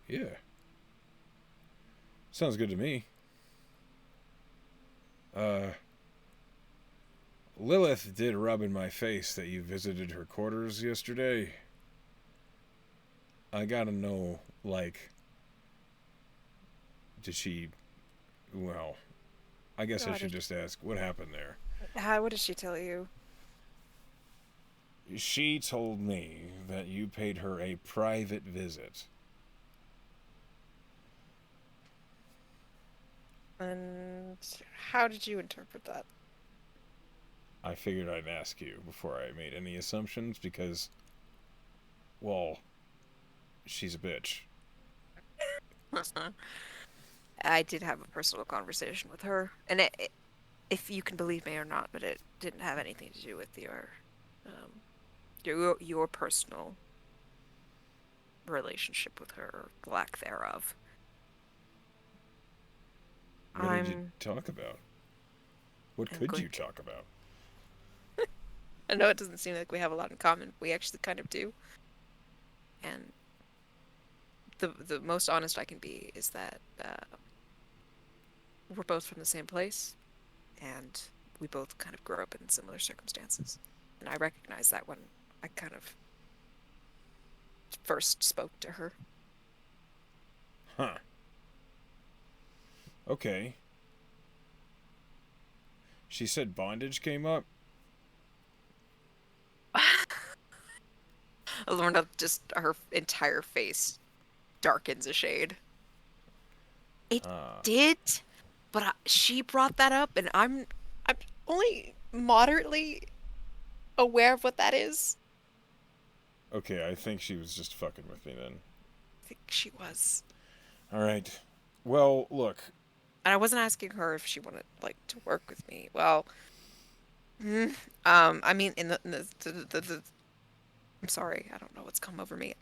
Yeah. Sounds good to me. Uh, Lilith did rub in my face that you visited her quarters yesterday. I gotta know, like, did she. Well, I guess I What should did just ask what happened there. what did she tell you? She told me that you paid her a private visit. And how did you interpret that? I figured I'd ask you before I made any assumptions because, well, she's a bitch. I did have a personal conversation with her, and if you can believe me or not, but it didn't have anything to do with um, your personal. relationship with her, or lack thereof. What did you I'm talk about? What I'm could going you to. talk about? I know it doesn't seem like we have a lot in common, but we actually kind of do. And the most honest I can be is that we're both from the same place, and we both kind of grew up in similar circumstances. And I recognized that when I kind of first spoke to her. Huh. Okay. She said bondage came up? Lorna, just her entire face darkens a shade. It Huh. did, but she brought that up, and I'm only moderately aware of what that is. Okay, I think she was just fucking with me then. I think she was. Alright. Well, look. And I wasn't asking her if she wanted like to work with me. Well, mm, I mean, I'm sorry, I don't know what's come over me.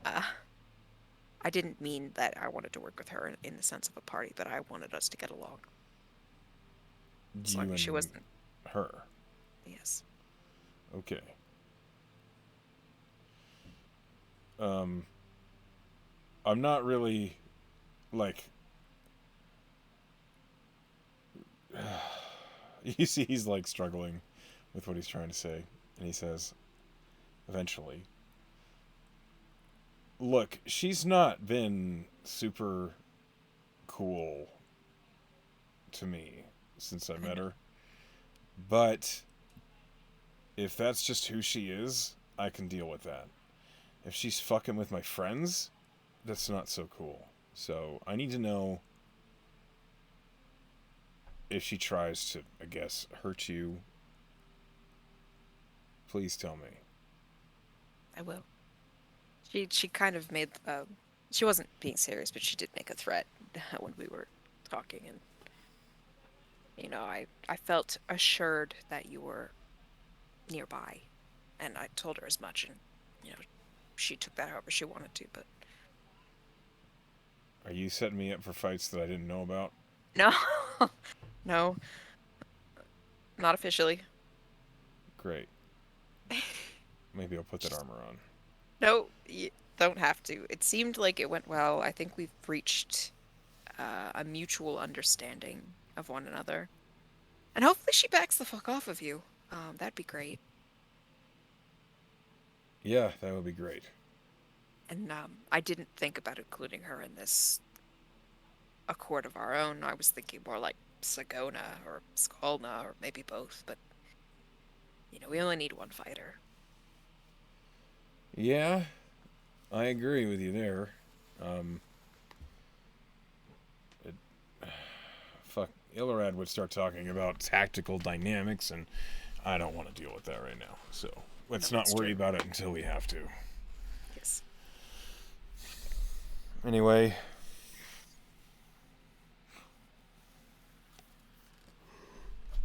I didn't mean that I wanted to work with her in the sense of a party, but I wanted us to get along. As long You as she and wasn't, her. yes. Okay. Um, I'm not really, like... You see he's, like, struggling with what he's trying to say. And he says, eventually, look, she's not been super cool to me since I I met know. her. But if that's just who she is, I can deal with that. If she's fucking with my friends, that's not so cool. So I need to know if she tries to, I guess, hurt you. Please tell me. I will. She kind of made she wasn't being serious, but she did make a threat when we were talking, and I felt assured that you were nearby, and I told her as much, and you know she took that however she wanted to, but Are you setting me up for fights that I didn't know about? no, no, not officially. Great. Maybe I'll put that Just armor on. no, you don't have to. It seemed like it went well. I think we've reached a mutual understanding of one another. And hopefully she backs the fuck off of you. That'd be great. Yeah, that would be great. And I didn't think about including her in this accord of our own. I was thinking more like Sagona or Skalna or maybe both, but we only need one fighter. Yeah, I agree with you there. Um, it, fuck, Ilrad would start talking about tactical dynamics, and I don't want to deal with that right now. So No, let's not that's worry true. about it until we have to. Yes. Anyway,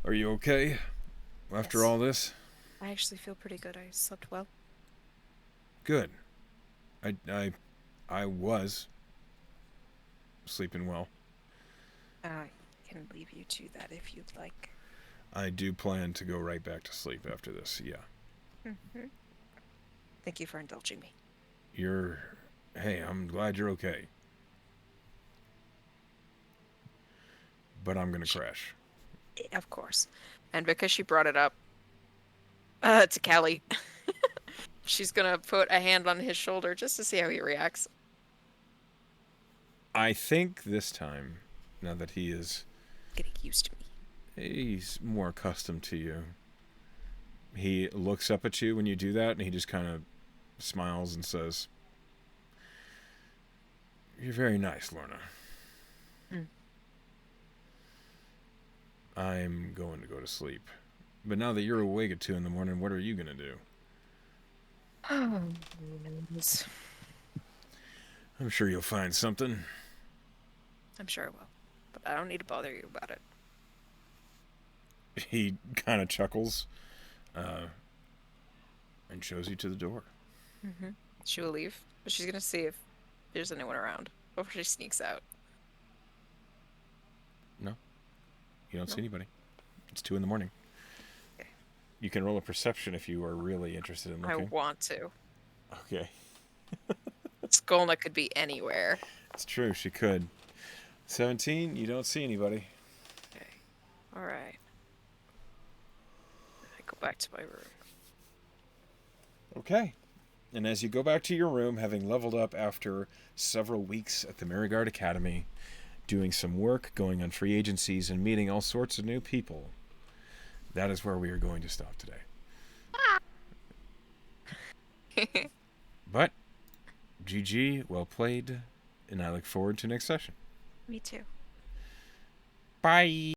are you okay after Yes. all this? I actually feel pretty good. I slept well. Good. I I I was sleeping well. I can leave you to that if you'd like. I do plan to go right back to sleep after this. Yeah. Hmm. Thank you for indulging me. You're Hey, I'm glad you're okay. But I'm going to She, crash. of course. And because she brought it up to Callie, she's gonna put a hand on his shoulder just to see how he reacts. I think this time, now that Getting used to me. he's more accustomed to you, he looks up at you when you do that and he just kind of smiles and says, "You're very nice, Lorna. Mm. I'm going to go to sleep. But now that you're awake at 2 in the morning, what are you going to do?" Oh, goodness. "I'm sure you'll find something." I'm sure I will, but I don't need to bother you about it. He kind of chuckles uh, and shows you to the door. Hmm. She will leave, but she's gonna see if there's anyone around before she sneaks out. No, you don't No? see anybody. It's 2 a.m. Okay. You can roll a perception if you are really interested in I looking. want to. Okay. Skolna could be anywhere. It's true, she could. 17, you don't see anybody. Okay. Alright. I go back to my room. Okay. And as you go back to your room, having leveled up after several weeks at the Merigard Academy, doing some work, going on free agencies, and meeting all sorts of new people, that is where we are going to stop today. But, GG, well played, and I look forward to next session. Me too. Bye!